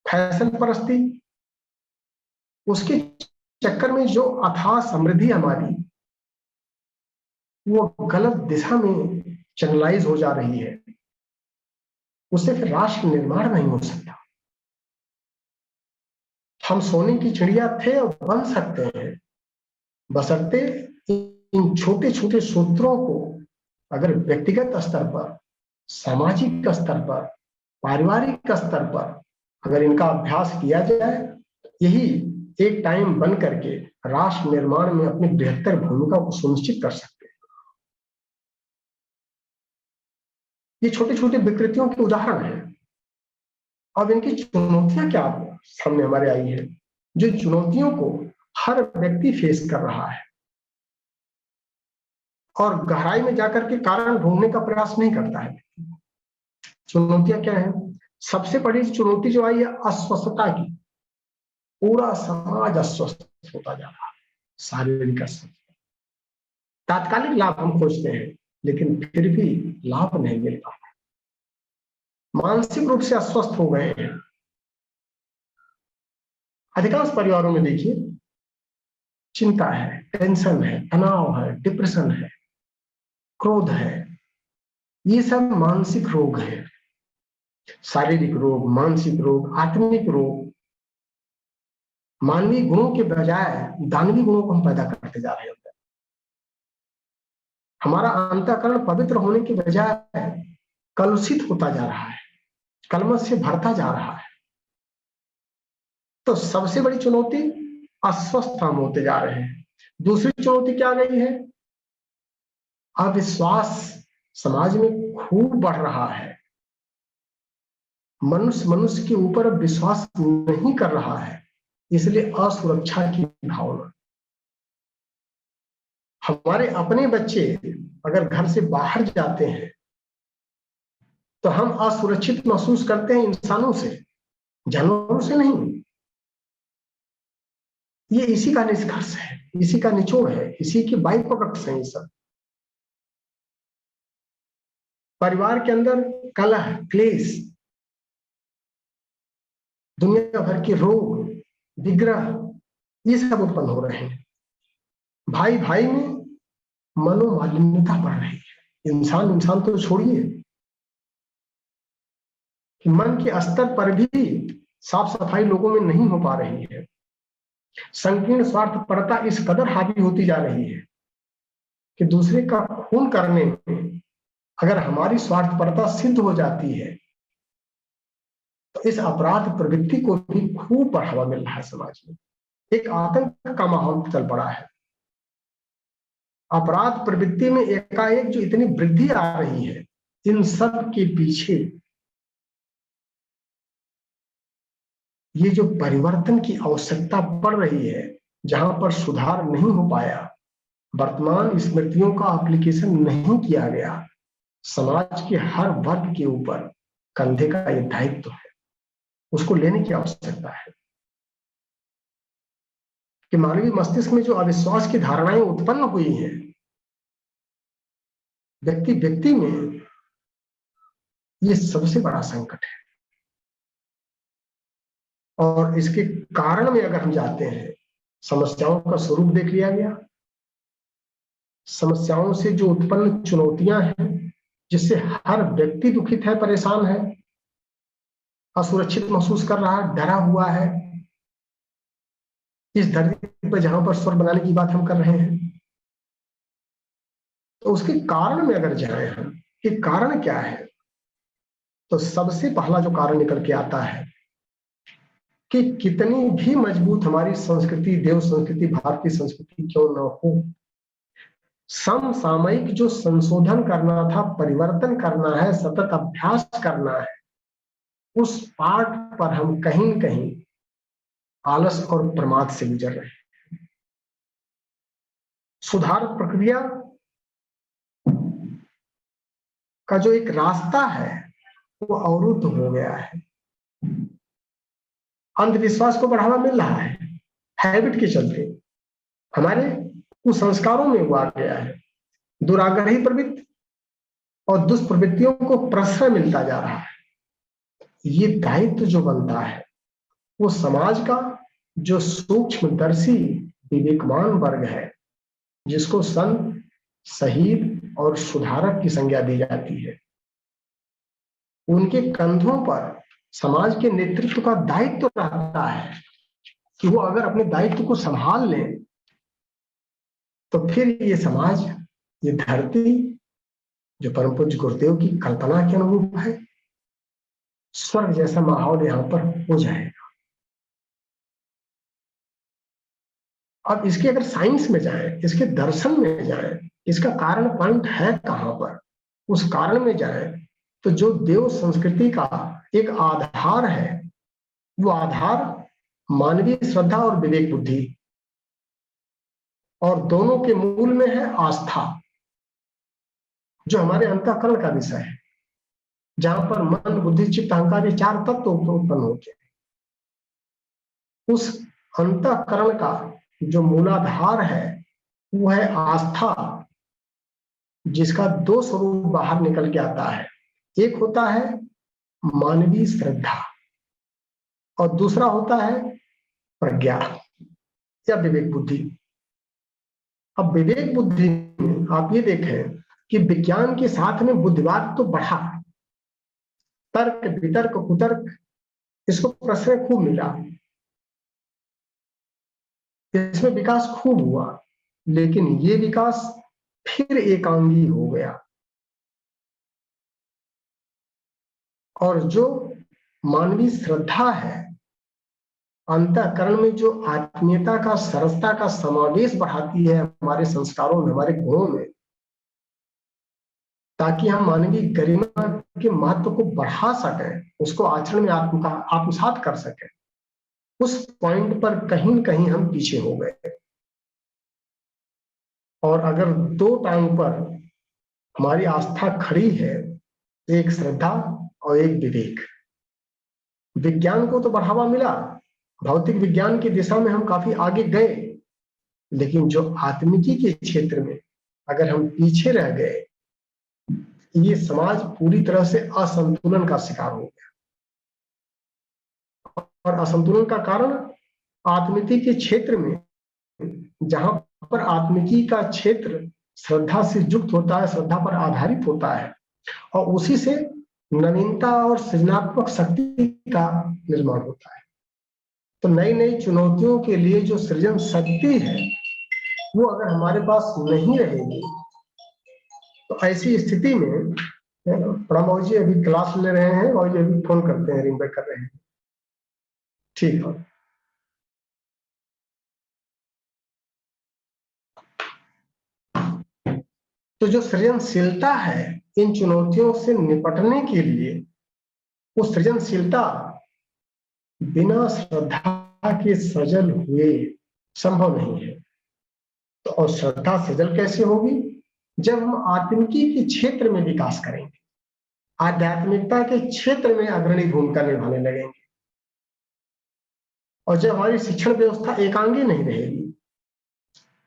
फैशन परस्ती, उसके चक्कर में जो अथाह समृद्धि हमारी वो गलत दिशा में चैनलाइज हो जा रही है, उससे फिर राष्ट्र निर्माण नहीं हो सकता। हम सोने की चिड़िया थे और बन सकते हैं, बशर्ते इन छोटे छोटे सूत्रों को अगर व्यक्तिगत स्तर पर, सामाजिक स्तर पर, पारिवारिक स्तर पर अगर इनका अभ्यास किया जाए, यही एक टाइम बन करके राष्ट्र निर्माण में अपनी बेहतर भूमिका को सुनिश्चित कर सकते हैं। ये छोटे छोटे विकृतियों के उदाहरण हैं। अब इनकी चुनौतियां क्या सामने हमारे आई है, जो चुनौतियों को हर व्यक्ति फेस कर रहा है और गहराई में जाकर के कारण ढूंढने का प्रयास नहीं करता है। चुनौतियां क्या है? सबसे बड़ी चुनौती जो आई है अस्वस्थता की। पूरा समाज अस्वस्थ होता जा रहा है, शारीरिक अस्वस्थ। तात्कालिक लाभ हम खोजते हैं लेकिन फिर भी लाभ नहीं मिल पाता। मानसिक रूप से अस्वस्थ हो गए हैं। अधिकांश परिवारों में देखिए चिंता है, टेंशन है, तनाव है, डिप्रेशन है, क्रोध है। ये सब मानसिक रोग है। शारीरिक रोग, मानसिक रोग, आत्मिक रोग। मानवीय गुणों के बजाय दानवीय गुणों को हम पैदा करते जा रहे हैं। हमारा अंतःकरण पवित्र होने के बजाय कलुषित होता जा रहा है, कलमश से भरता जा रहा है। तो सबसे बड़ी चुनौती अस्वस्थ हम होते जा रहे हैं। दूसरी चुनौती क्या गई है? अविश्वास समाज में खूब बढ़ रहा है। मनुष्य मनुष्य के ऊपर विश्वास नहीं कर रहा है, इसलिए असुरक्षा की भावना। हमारे अपने बच्चे अगर घर से बाहर जाते हैं तो हम असुरक्षित महसूस करते हैं इंसानों से, जानवरों से नहीं। ये इसी का निष्कर्ष है, इसी का निचोड़ है, इसी के बाई प्रोडक्ट्स हैं ये सब। परिवार के अंदर कलह, क्लेश, दुनिया भर के रोग, विग्रह, ये सब उत्पन्न हो रहे हैं। भाई भाई में मनोमालिन्यता बढ़ रही है। इंसान इंसान तो छोड़िए, कि मन के स्तर पर भी साफ सफाई लोगों में नहीं हो पा रही है। संकीर्ण स्वार्थपरता इस कदर हावी होती जा रही है कि दूसरे का खून करने में अगर हमारी स्वार्थपरता सिद्ध हो जाती है तो इस अपराध प्रवृत्ति को भी खूब बढ़ावा मिल रहा है समाज में। एक आतंक का माहौल चल पड़ा है। अपराध प्रवृत्ति में एकाएक जो इतनी वृद्धि आ रही है, इन सब के पीछे ये जो परिवर्तन की आवश्यकता पड़ रही है, जहां पर सुधार नहीं हो पाया, वर्तमान स्मृतियों का एप्लीकेशन नहीं किया गया, समाज के हर वर्ग के ऊपर कंधे का ये दायित्व है, उसको लेने की आवश्यकता है। कि मानवीय मस्तिष्क में जो अविश्वास की धारणाएं उत्पन्न हुई हैं, व्यक्ति व्यक्ति में, ये सबसे बड़ा संकट है। और इसके कारण में अगर हम जाते हैं, समस्याओं का स्वरूप देख लिया गया। समस्याओं से जो उत्पन्न चुनौतियां हैं, जिससे हर व्यक्ति दुखित है, परेशान है, असुरक्षित महसूस कर रहा है, डरा हुआ है, इस धरती पर जहां पर स्वर्ग बनाने की बात हम कर रहे हैं। तो उसके कारण में अगर जाए हम कि कारण क्या है, तो सबसे पहला जो कारण निकल के आता है कि कितनी भी मजबूत हमारी संस्कृति, देव संस्कृति, भारतीय संस्कृति क्यों न हो, समसामयिक जो संशोधन करना था, परिवर्तन करना है, सतत अभ्यास करना है, उस पाठ पर हम कहीं न कहीं आलस और प्रमाद से गुजर रहे हैं। सुधार प्रक्रिया का जो एक रास्ता है वो अवरुद्ध हो गया है। अंधविश्वास को बढ़ावा मिल रहा है, हैबिट के चलते हमारे कुसंस्कारों में वो आ गया है। दुराग्रही प्रवृत्ति और दुष्प्रवृत्तियों को प्रश्रय मिलता जा रहा है। ये दायित्व जो बनता है वो समाज का जो सूक्ष्मदर्शी विवेकवान वर्ग है, जिसको संत, शहीद और सुधारक की संज्ञा दी जाती है, उनके कंधों पर समाज के नेतृत्व का दायित्व रहता है कि वो अगर अपने दायित्व को संभाल लें तो फिर ये समाज, ये धरती जो परम पूज्य गुरुदेव की कल्पना के अनुरूप है, स्वर्ग जैसा माहौल यहाँ पर हो जाएगा। अब इसके अगर साइंस में जाएं, इसके दर्शन में जाएं, इसका कारण पॉइंट है कहां पर, उस कारण में जाएं, तो जो देव संस्कृति का एक आधार है, वो आधार मानवीय श्रद्धा और विवेक बुद्धि, और दोनों के मूल में है आस्था, जो हमारे अंतःकरण का विषय है, जहां पर मन, बुद्धि, चित्त, अहंकार, ये चार तत्व उत्पन्न होते हैं। उस अंतःकरण का जो मूलाधार है वो है आस्था, जिसका दो स्वरूप बाहर निकल के आता है। एक होता है मानवीय श्रद्धा और दूसरा होता है प्रज्ञा या विवेक बुद्धि। अब विवेक बुद्धि में आप ये देखें कि विज्ञान के साथ में बुद्धिवाद तो बढ़ा, तर्क, वितर्क, कुतर्क, इसको प्रश्रय खूब मिला, इसमें विकास खूब हुआ, लेकिन ये विकास फिर एकांगी हो गया। और जो मानवीय श्रद्धा है, अंतःकरण में जो आत्मीयता का, सरसता का समावेश बढ़ाती है हमारे संस्कारों में, हमारे गुणों में, ताकि हम मानवीय गरिमा के महत्व को बढ़ा सकें, उसको आचरण में आत्मसात कर सकें, उस पॉइंट पर कहीं न कहीं हम पीछे हो गए। और अगर दो टांग पर हमारी आस्था खड़ी है, एक श्रद्धा और एक विवेक, विज्ञान को तो बढ़ावा मिला, भौतिक विज्ञान की दिशा में हम काफी आगे गए, लेकिन जो आत्मिकी के क्षेत्र में अगर हम पीछे रह गए, ये समाज पूरी तरह से असंतुलन का शिकार हो गया। और असंतुलन का कारण आत्मिकी के क्षेत्र में, जहां पर आत्मिकी का क्षेत्र श्रद्धा से युक्त होता है, श्रद्धा पर आधारित होता है, और उसी से नवीनता और सृजनात्मक शक्ति का निर्माण होता है। तो नई नई चुनौतियों के लिए जो सृजन शक्ति है वो अगर हमारे पास नहीं रहेगी, तो ऐसी स्थिति में प्रमोद जी अभी क्लास ले रहे हैं और ये भी फोन करते हैं, रिंग बैक कर रहे हैं। ठीक है। तो जो सृजनशीलता है, इन चुनौतियों से निपटने के लिए, वो सृजनशीलता बिना श्रद्धा के सजल हुए संभव नहीं है। तो और श्रद्धा सजल कैसे होगी? जब हम आत्मिकी के क्षेत्र में विकास करेंगे, आध्यात्मिकता के क्षेत्र में अग्रणी भूमिका निभाने लगेंगे, और जब हमारी शिक्षण व्यवस्था एकांगी नहीं रहेगी,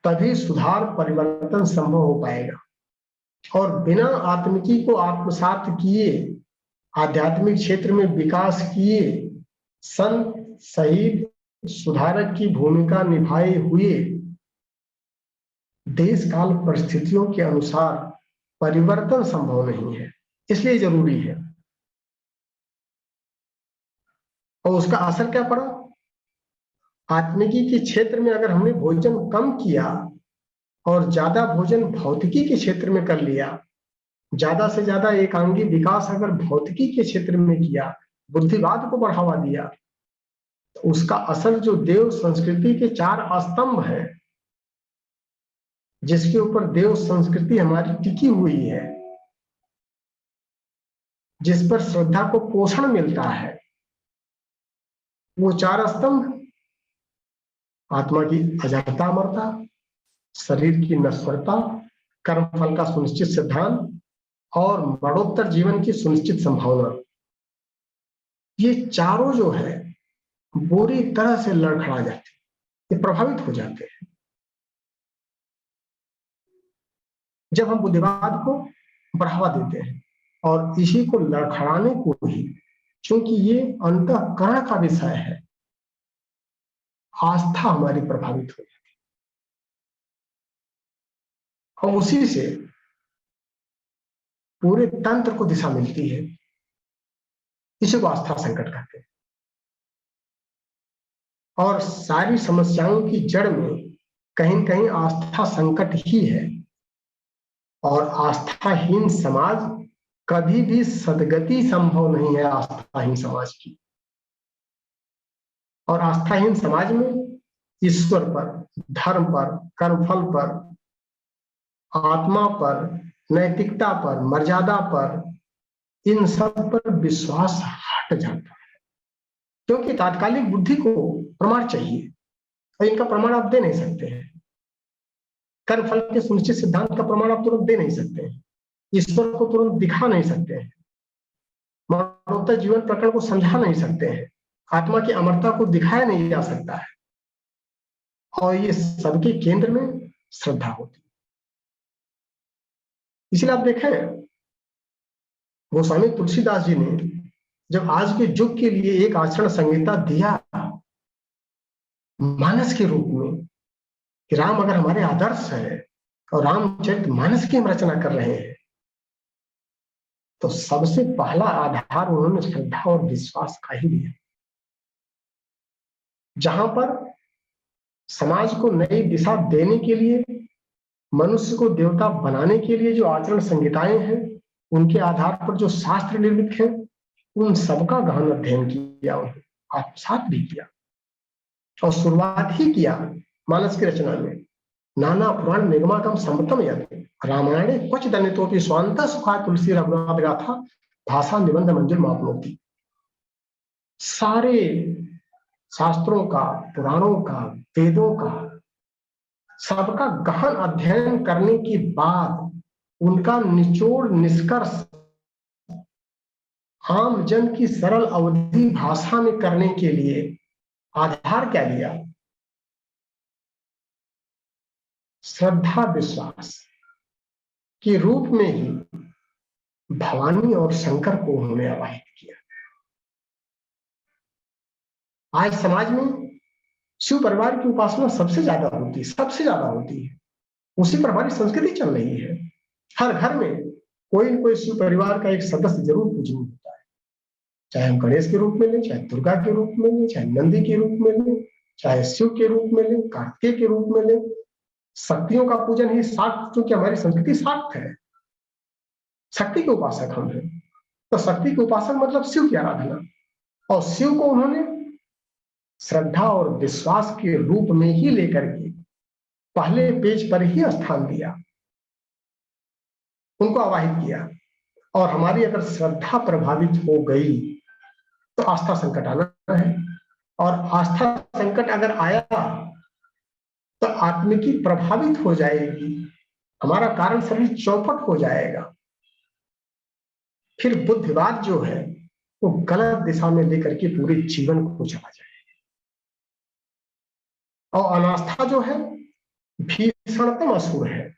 तभी सुधार, परिवर्तन संभव हो पाएगा। और बिना आत्मिकी को आत्मसात किए, आध्यात्मिक क्षेत्र में विकास किए, संत, शहीद, सुधारक की भूमिका निभाए हुए देश काल परिस्थितियों के अनुसार परिवर्तन संभव नहीं है। इसलिए जरूरी है। और उसका असर क्या पड़ा? आत्मिकी के क्षेत्र में अगर हमने भोजन कम किया और ज्यादा भोजन भौतिकी के क्षेत्र में कर लिया, ज्यादा से ज्यादा एकांगी विकास अगर भौतिकी के क्षेत्र में किया, बुद्धिवाद को बढ़ावा दिया, तो उसका असर जो देव संस्कृति के 4 स्तंभ हैं, जिसके ऊपर देव संस्कृति हमारी टिकी हुई है, जिस पर श्रद्धा को पोषण मिलता है, वो 4 स्तंभ आत्मा की अजरता अमरता, शरीर की नश्वरता, कर्मफल का सुनिश्चित सिद्धांत और मरणोत्तर जीवन की सुनिश्चित संभावना, ये चारों जो है बुरी तरह से लड़खड़ा जाते हैं, ये प्रभावित हो जाते हैं जब हम बुद्धिवाद को बढ़ावा देते हैं। और इसी को लड़खड़ाने को ही, क्योंकि ये अंतःकरण का विषय है, आस्था हमारी प्रभावित हो जाती है और उसी से पूरे तंत्र को दिशा मिलती है। इसी को आस्था संकट कहते हैं। और सारी समस्याओं की जड़ में कहीं न कहीं आस्था संकट ही है। और आस्थाहीन समाज कभी भी सदगति संभव नहीं है आस्थाहीन समाज की। और आस्थाहीन समाज में ईश्वर पर, धर्म पर, कर्मफल पर, आत्मा पर, नैतिकता पर, मर्यादा पर, इन सब पर विश्वास हट जाता है, क्योंकि तात्कालिक बुद्धि को प्रमाण चाहिए और इनका प्रमाण आप दे नहीं सकते हैं। कर्मफल के सुनिश्चित सिद्धांत का प्रमाण आप तुरंत दे नहीं सकते हैं, ईश्वर को तुरंत दिखा नहीं सकते हैं, मरणोत्तर जीवन प्रकरण को समझा नहीं सकते हैं, आत्मा की अमरता को दिखाया नहीं जा सकता है। और ये सबके केंद्र में श्रद्धा होती है। इसलिए आप देखें, गोस्वामी तुलसीदास जी ने जब आज के युग के लिए एक आचरण संहिता दिया मानस के रूप में कि राम अगर हमारे आदर्श है और रामचरित मानस की हम रचना कर रहे हैं, तो सबसे पहला आधार उन्होंने श्रद्धा और विश्वास का ही दिया। जहां पर समाज को नई दिशा देने के लिए, मनुष्य को देवता बनाने के लिए जो आचरण संहिताएं हैं, उनके आधार पर जो शास्त्र निर्मित हैं, उन सबका गहन अध्ययन किया, उन्होंने आत्मसात भी किया और शुरुआत ही किया मानस की रचना में। नाना पुराण निगमागम सम्मतम यत् रामायणे क्वच दनितोपि स्वांतः सुखा तुलसी रघुनाथ गाथा भाषा निबंध मंजुल मापनोति। सारे शास्त्रों का, पुराणों का, वेदों का, सबका गहन अध्ययन करने के बाद उनका निचोड़ निष्कर्ष आम जन की सरल अवधि भाषा में करने के लिए आधार क्या दिया? श्रद्धा विश्वास के रूप में ही भवानी और शंकर को उन्होंने आवाहित किया। आज समाज में शिव परिवार की उपासना सबसे ज्यादा होती है, सबसे ज्यादा होती है। उसी पर हमारी संस्कृति चल रही है। हर घर में कोई न कोई शिव परिवार का एक सदस्य जरूर पूजनीय होता है, चाहे हम गणेश के रूप में लें, चाहे दुर्गा के रूप में लें, चाहे नंदी के रूप में लें, चाहे शिव के रूप में लें, कार्तिकेय के रूप में लें। शक्तियों का पूजन ही शाक्त, क्योंकि हमारी संस्कृति शाक्त है, शक्ति के उपासक हम हैं। तो शक्ति के उपासक मतलब शिव की आराधना, और शिव को उन्होंने श्रद्धा और विश्वास के रूप में ही लेकर के पहले पेज पर ही स्थान दिया, उनको आवाहित किया। और हमारी अगर श्रद्धा प्रभावित हो गई तो आस्था संकट आना है, और आस्था संकट अगर आया तो आत्मिकी प्रभावित हो जाएगी, हमारा कारण शरीर चौपट हो जाएगा। फिर बुद्धिवाद जो है वो गलत दिशा में लेकर के पूरे जीवन को चला जाएगा। और अनास्था जो है भीषणतम असुर है।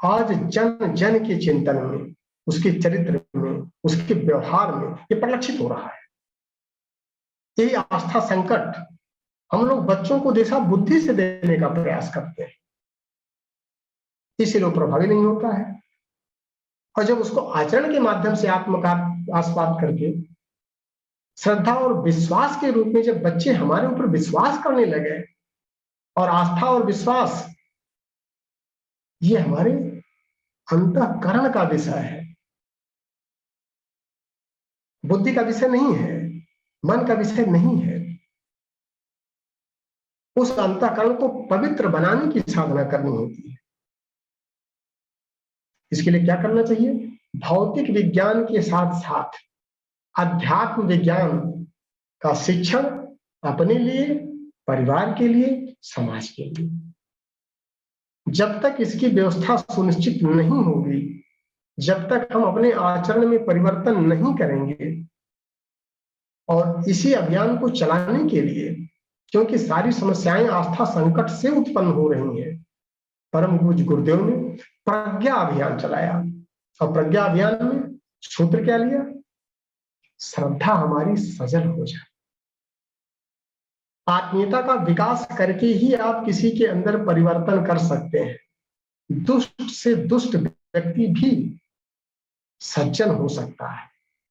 आज जन जन के चिंतन में, उसके चरित्र में, उसके व्यवहार में ये परिलक्षित हो रहा है। यही आस्था संकट हम लोग बच्चों को दिशा बुद्धि से देने का प्रयास करते हैं, इसलिए वो प्रभावी नहीं होता है। और जब उसको आचरण के माध्यम से आत्म का आस्वाद करके श्रद्धा और विश्वास के रूप में जब बच्चे हमारे ऊपर विश्वास करने लगे, और आस्था और विश्वास ये हमारे अंतःकरण का विषय है, बुद्धि का विषय नहीं है, मन का विषय नहीं है। उस अंतःकरण को पवित्र बनाने की साधना करनी होती है। इसके लिए क्या करना चाहिए? भौतिक विज्ञान के साथ साथ अध्यात्म विज्ञान का शिक्षण अपने लिए, परिवार के लिए, समाज के लिए। जब तक इसकी व्यवस्था सुनिश्चित नहीं होगी, जब तक हम अपने आचरण में परिवर्तन नहीं करेंगे, और इसी अभियान को चलाने के लिए, क्योंकि सारी समस्याएं आस्था संकट से उत्पन्न हो रही हैं, परम पूज्य गुरुदेव ने प्रज्ञा अभियान चलाया। और प्रज्ञा अभियान में सूत्र क्या लिया? श्रद्धा हमारी सजल हो जाए। आत्मीयता का विकास करके ही आप किसी के अंदर परिवर्तन कर सकते हैं। दुष्ट से दुष्ट व्यक्ति भी सज्जन हो सकता है,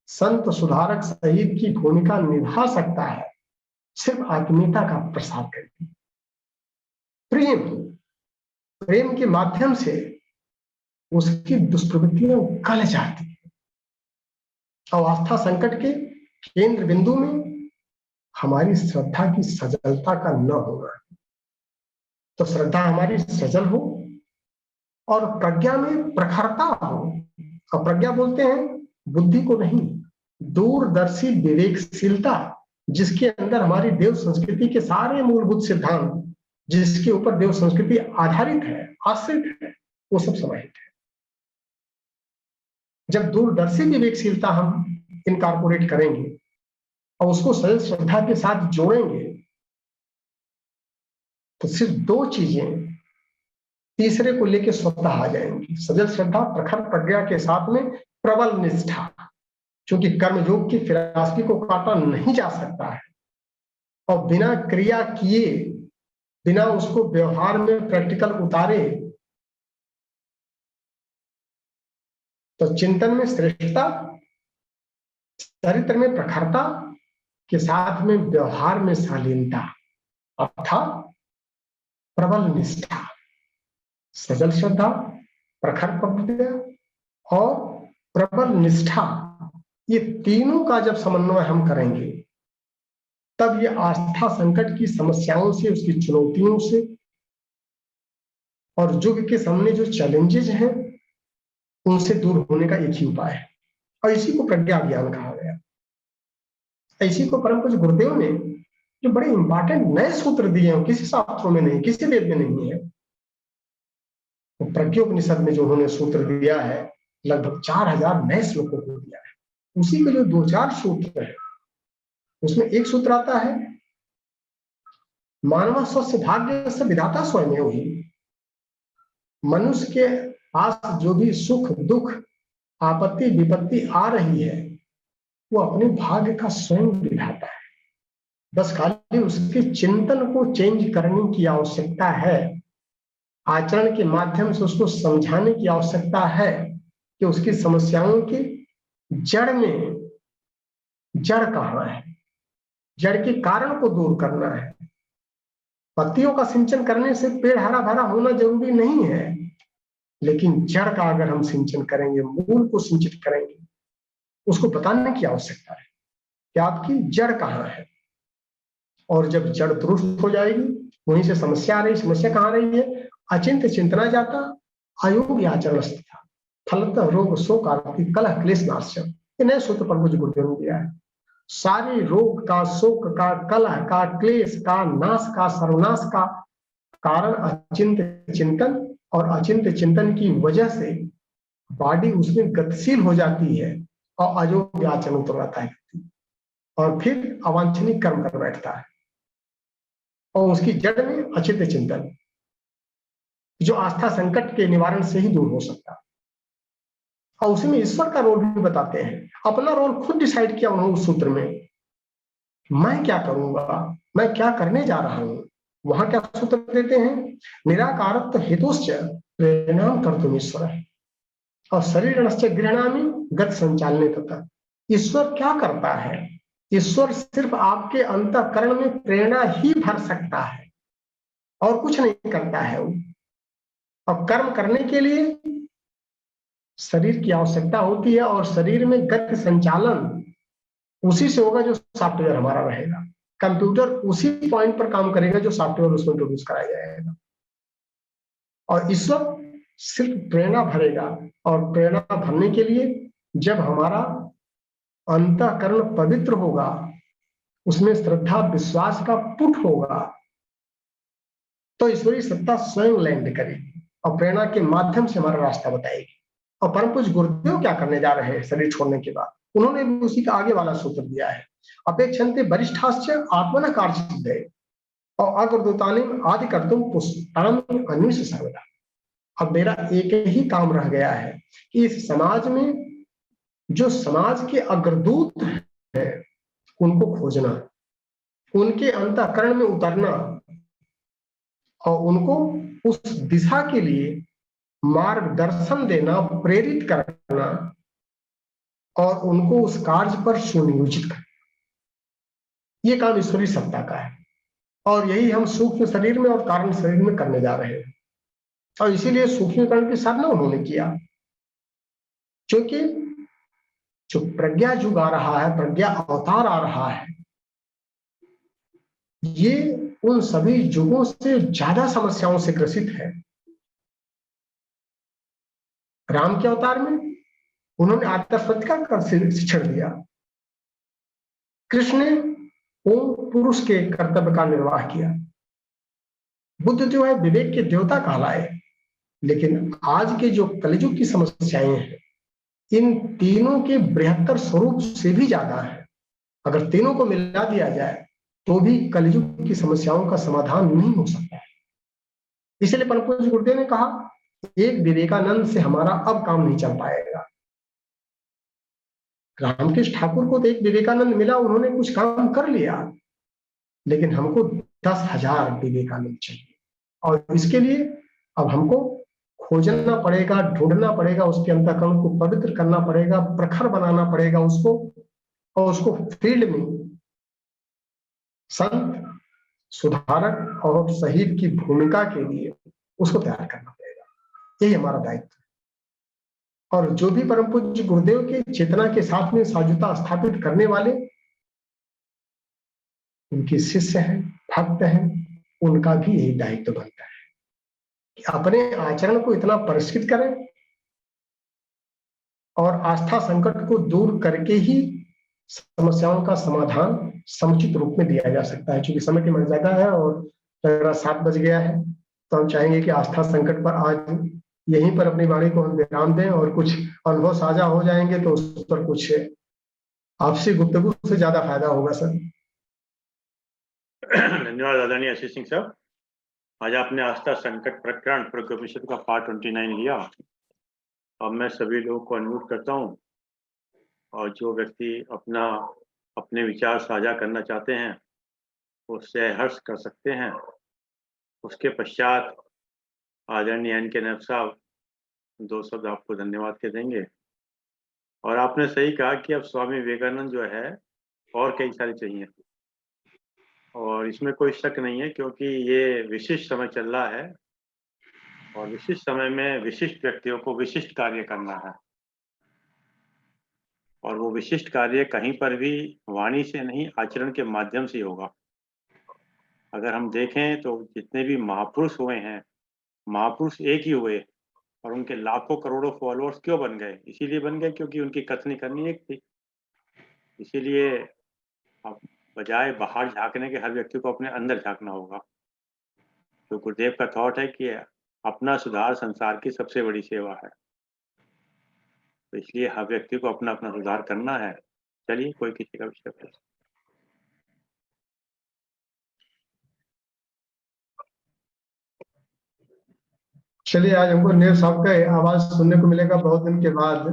संत सुधारक शहीद की भूमिका निभा सकता है, सिर्फ आत्मीयता का प्रसार करके। प्रेम के माध्यम से उसकी दुष्प्रवृत्तियां गल जाती है। और आस्था संकट के केंद्र बिंदु में हमारी श्रद्धा की सजलता का न होना। तो श्रद्धा हमारी सजल हो और प्रज्ञा में प्रखरता हो। और प्रज्ञा बोलते हैं बुद्धि को नहीं, दूरदर्शी विवेकशीलता, जिसके अंदर हमारी देव संस्कृति के सारे मूलभूत सिद्धांत, जिसके ऊपर देव संस्कृति आधारित है, आश्रित है, वो सब समाहित है। जब दूरदर्शी विवेकशीलता हम इनकॉर्पोरेट करेंगे और उसको सजल श्रद्धा के साथ जोड़ेंगे, तो सिर्फ दो चीजें तीसरे को लेकर स्वतः आ जाएंगी। सजल श्रद्धा, प्रखर प्रज्ञा के साथ में प्रबल निष्ठा, क्योंकि कर्मयोग की फिलॉसफी को काटा नहीं जा सकता है। और बिना क्रिया किए, बिना उसको व्यवहार में प्रैक्टिकल उतारे, तो चिंतन में श्रेष्ठता, चरित्र में प्रखरता के साथ में व्यवहार में शालीनता, अर्थात प्रबल निष्ठा। सजल श्रद्धा, प्रखर प्रज्ञा और प्रबल निष्ठा, ये तीनों का जब समन्वय हम करेंगे, तब ये आस्था संकट की समस्याओं से, उसकी चुनौतियों से और युग के सामने जो चैलेंजेस हैं, उनसे दूर होने का एक ही उपाय है। और इसी को प्रज्ञा अभियान कहा गया। इसी को परम पूज्य गुरुदेव ने जो बड़े इंपॉर्टेंट नए सूत्र दिए हैं, किसी शास्त्रों में नहीं, किसी वेद में नहीं है। प्रज्ञोपनिषद में जो उन्होंने सूत्र दिया है, लगभग 4000 नए श्लोकों को दिया है। उसी के जो 2-4 सूत्र है, उसमें एक सूत्र आता है, मानव स्वस्य भाग्य से विधाता स्वयं ही। मनुष्य के पास जो भी सुख दुख, आपत्ति विपत्ति आ रही है, वो अपने भाग्य का स्वयं विधाता है। बस खाली उसके चिंतन को चेंज करने की आवश्यकता है, आचरण के माध्यम से उसको समझाने की आवश्यकता है कि उसकी समस्याओं की जड़ में, जड़ कहाँ है, जड़ के कारण को दूर करना है। पत्तियों का सिंचन करने से पेड़ हरा भरा होना जरूरी नहीं है, लेकिन जड़ का अगर हम सिंचन करेंगे, मूल को सिंचित करेंगे, उसको बताने की आवश्यकता है कि आपकी जड़ कहाँ है। और जब जड़ दुरुस्त हो जाएगी, वहीं से समस्या आ रही, समस्या कहाँ रही है? अचिंत चिंतना जाता अयोग आचरण स्थिता फलतः रोग शोक आरती कलह क्लेश नाश्य। नए सूत्र पर मुझे गुरुदेव ने दिया है। सारे रोग का, शोक का, कलह का, क्लेश का, नाश का, सर्वनाश का कारण अचिंत चिंतन, और अचिंत चिंतन की वजह से बॉडी उसमें गतिशील हो जाती है और अयोग्य आचरण उतर आता है, और फिर अवांछनीय कर्म कर बैठता है। और उसकी जड़ में अचिंत चिंतन, जो आस्था संकट के निवारण से ही दूर हो सकता है। और उसी में ईश्वर का रोल भी बताते हैं। अपना रोल खुद डिसाइड किया उन्होंने उस सूत्र में, मैं क्या करूंगा, मैं क्या करने जा रहा हूं। वहां क्या सूत्र देते हैं? निराकारत्व हेतुश्च प्रेरणाम कर्तुम ईश्वर और शरीरश्च गृह्णामि गत संचालने तथा। ईश्वर क्या करता है? ईश्वर सिर्फ आपके अंतःकरण में प्रेरणा ही भर सकता है और कुछ नहीं करता है वो। और कर्म करने के लिए शरीर की आवश्यकता होती है, और शरीर में गति संचालन उसी से होगा जो सॉफ्टवेयर हमारा रहेगा। कंप्यूटर उसी पॉइंट पर काम करेगा जो सॉफ्टवेयर उसमें प्रोड्यूस कराया जाएगा। और ईश्वर सिर्फ प्रेरणा भरेगा, और प्रेरणा भरने के लिए जब हमारा अंतःकरण पवित्र होगा, उसमें श्रद्धा विश्वास का पुट होगा, तो ईश्वरीय सत्ता स्वयं लैंड करेगी और प्रेरणा के माध्यम से हमारा रास्ता बताएगी। और परम पूज्य गुरुदेव क्या करने जा रहे हैं शरीर छोड़ने के बाद? उन्होंने भी उसी का आगे वाला सूत्र दिया है, अपेक्षन्ते वरिष्ठाश्च आत्मनः कार्य और अग्रदूतानि आदि कर्तुम पुष्टाम अन्विष सर्वदा। अब मेरा एक ही काम रह गया है कि इस समाज में जो समाज के अग्रदूत हैं उनको खोजना, उनके अंतःकरण में उतरना और उनको उस दिशा के लिए मार्गदर्शन देना, प्रेरित करना और उनको उस कार्य पर सुनियोजित करना। ये काम ईश्वरीय सत्ता का है, और यही हम सूक्ष्म शरीर में और कारण शरीर में करने जा रहे हैं। और इसीलिए सूक्ष्मीकरण की साधना उन्होंने किया, क्योंकि जो प्रज्ञा युग आ रहा है, प्रज्ञा अवतार आ रहा है, ये उन सभी युगों से ज्यादा समस्याओं से ग्रसित है। राम के अवतार में उन्होंने आत्मसत्य का शिक्षण दिया, कृष्ण ने ओम पुरुष के कर्तव्य का निर्वाह किया, बुद्ध जो है विवेक के देवता कहलाए। लेकिन आज के जो कलियुग की समस्याएं हैं, इन तीनों के बृहत्तर स्वरूप से भी ज्यादा है। अगर तीनों को मिला दिया जाए तो भी कलियुग की समस्याओं का समाधान नहीं हो सकता है। इसलिए परम पूज्य गुरुदेव ने कहा, एक विवेकानंद से हमारा अब काम नहीं चल पाएगा। रामकृष्ण ठाकुर को तो एक विवेकानंद मिला, उन्होंने कुछ काम कर लिया, लेकिन हमको 10,000 विवेकानंद चाहिए। और इसके लिए अब हमको खोजना पड़ेगा, ढूंढना पड़ेगा, उसके अंतःकरण को पवित्र करना पड़ेगा, प्रखर बनाना पड़ेगा उसको, और उसको फील्ड में संत, सुधारक और शहीद की भूमिका के लिए उसको तैयार करना पड़ेगा। यही हमारा दायित्व है। और जो भी परम पूज्य गुरुदेव के चेतना के साथ में साझुता स्थापित करने वाले उनके शिष्य हैं, भक्त हैं, उनका भी यही दायित्व बनता है कि अपने आचरण को इतना परिष्कृत करें और आस्था संकट को दूर करके ही समस्याओं का समाधान समुचित रूप में दिया जा सकता है। क्योंकि समय की मर्यादा है और 7 बज गया है, तो हम चाहेंगे कि आस्था संकट पर आज यहीं पर अपनी वाणी को हम विराम दें, और कुछ अनुभव साझा हो जाएंगे तो उस पर कुछ आपसी गुफ्तगू से ज्यादा फायदा होगा। सर धन्यवाद आदरणीय आशीष सिंह साहब। आज आपने आस्था संकट प्रकरण प्रज्ञोपनिषद का पार्ट 29 लिया। अब मैं सभी लोगों को अनुरोध करता हूँ, और जो व्यक्ति अपने विचार साझा करना चाहते हैं वो सहर्ष कर सकते हैं। उसके पश्चात आदरणीय एन के नैब साहब 2 शब्द आपको धन्यवाद के देंगे। और आपने सही कहा कि अब स्वामी विवेकानंद जो है और कई सारे चाहिए, और इसमें कोई शक नहीं है, क्योंकि ये विशिष्ट समय चल रहा है और विशिष्ट समय में विशिष्ट व्यक्तियों को विशिष्ट कार्य करना है। और वो विशिष्ट कार्य कहीं पर भी वाणी से नहीं, आचरण के माध्यम से होगा। अगर हम देखें तो जितने भी महापुरुष हुए हैं, महापुरुष एक ही हुए और उनके लाखों करोड़ों फॉलोअर्स क्यों बन गए? इसीलिए बन गए क्योंकि उनकी कथनी करनी एक थी। इसीलिए अब बजाय बाहर झांकने के हर व्यक्ति को अपने अंदर झांकना होगा। तो गुरुदेव का थॉट है कि अपना सुधार संसार की सबसे बड़ी सेवा है, तो इसलिए हर व्यक्ति को अपना अपना सुधार करना है। चलिए, कोई किसी का विषय पर। चलिए, आज हमको नेव साहब का आवाज सुनने को मिलेगा बहुत दिन के बाद।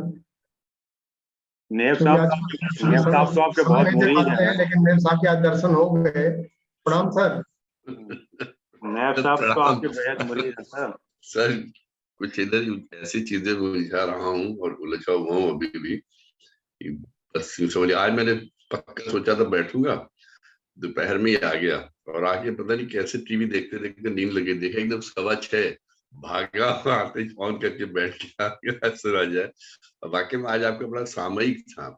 नेब क्योंकि साहब तो आपके समय बहुत नहीं दे मुरीद पाते हैं, हैं। लेकिन नेव साहब के आज दर्शन हो गए। प्रणाम सर। नेब साहब तो आपके बेहद मुरीद हैं सर। सर कुछ इधर ऐसी चीजें बुझा रहा हूँ और उलझा हुआ हूँ अभी भी, बस यूं समझिए। आज मैंने पक्का सोचा था बैठूंगा, दोपहर में ही आ गया और आके पता नहीं कैसे टीवी देखते देखते नींद लगी, देखा एकदम 6:15, भागा आते ही फोन करके बैठ गया सुना जाए। वाकई में आज आपका बड़ा सामयिक था।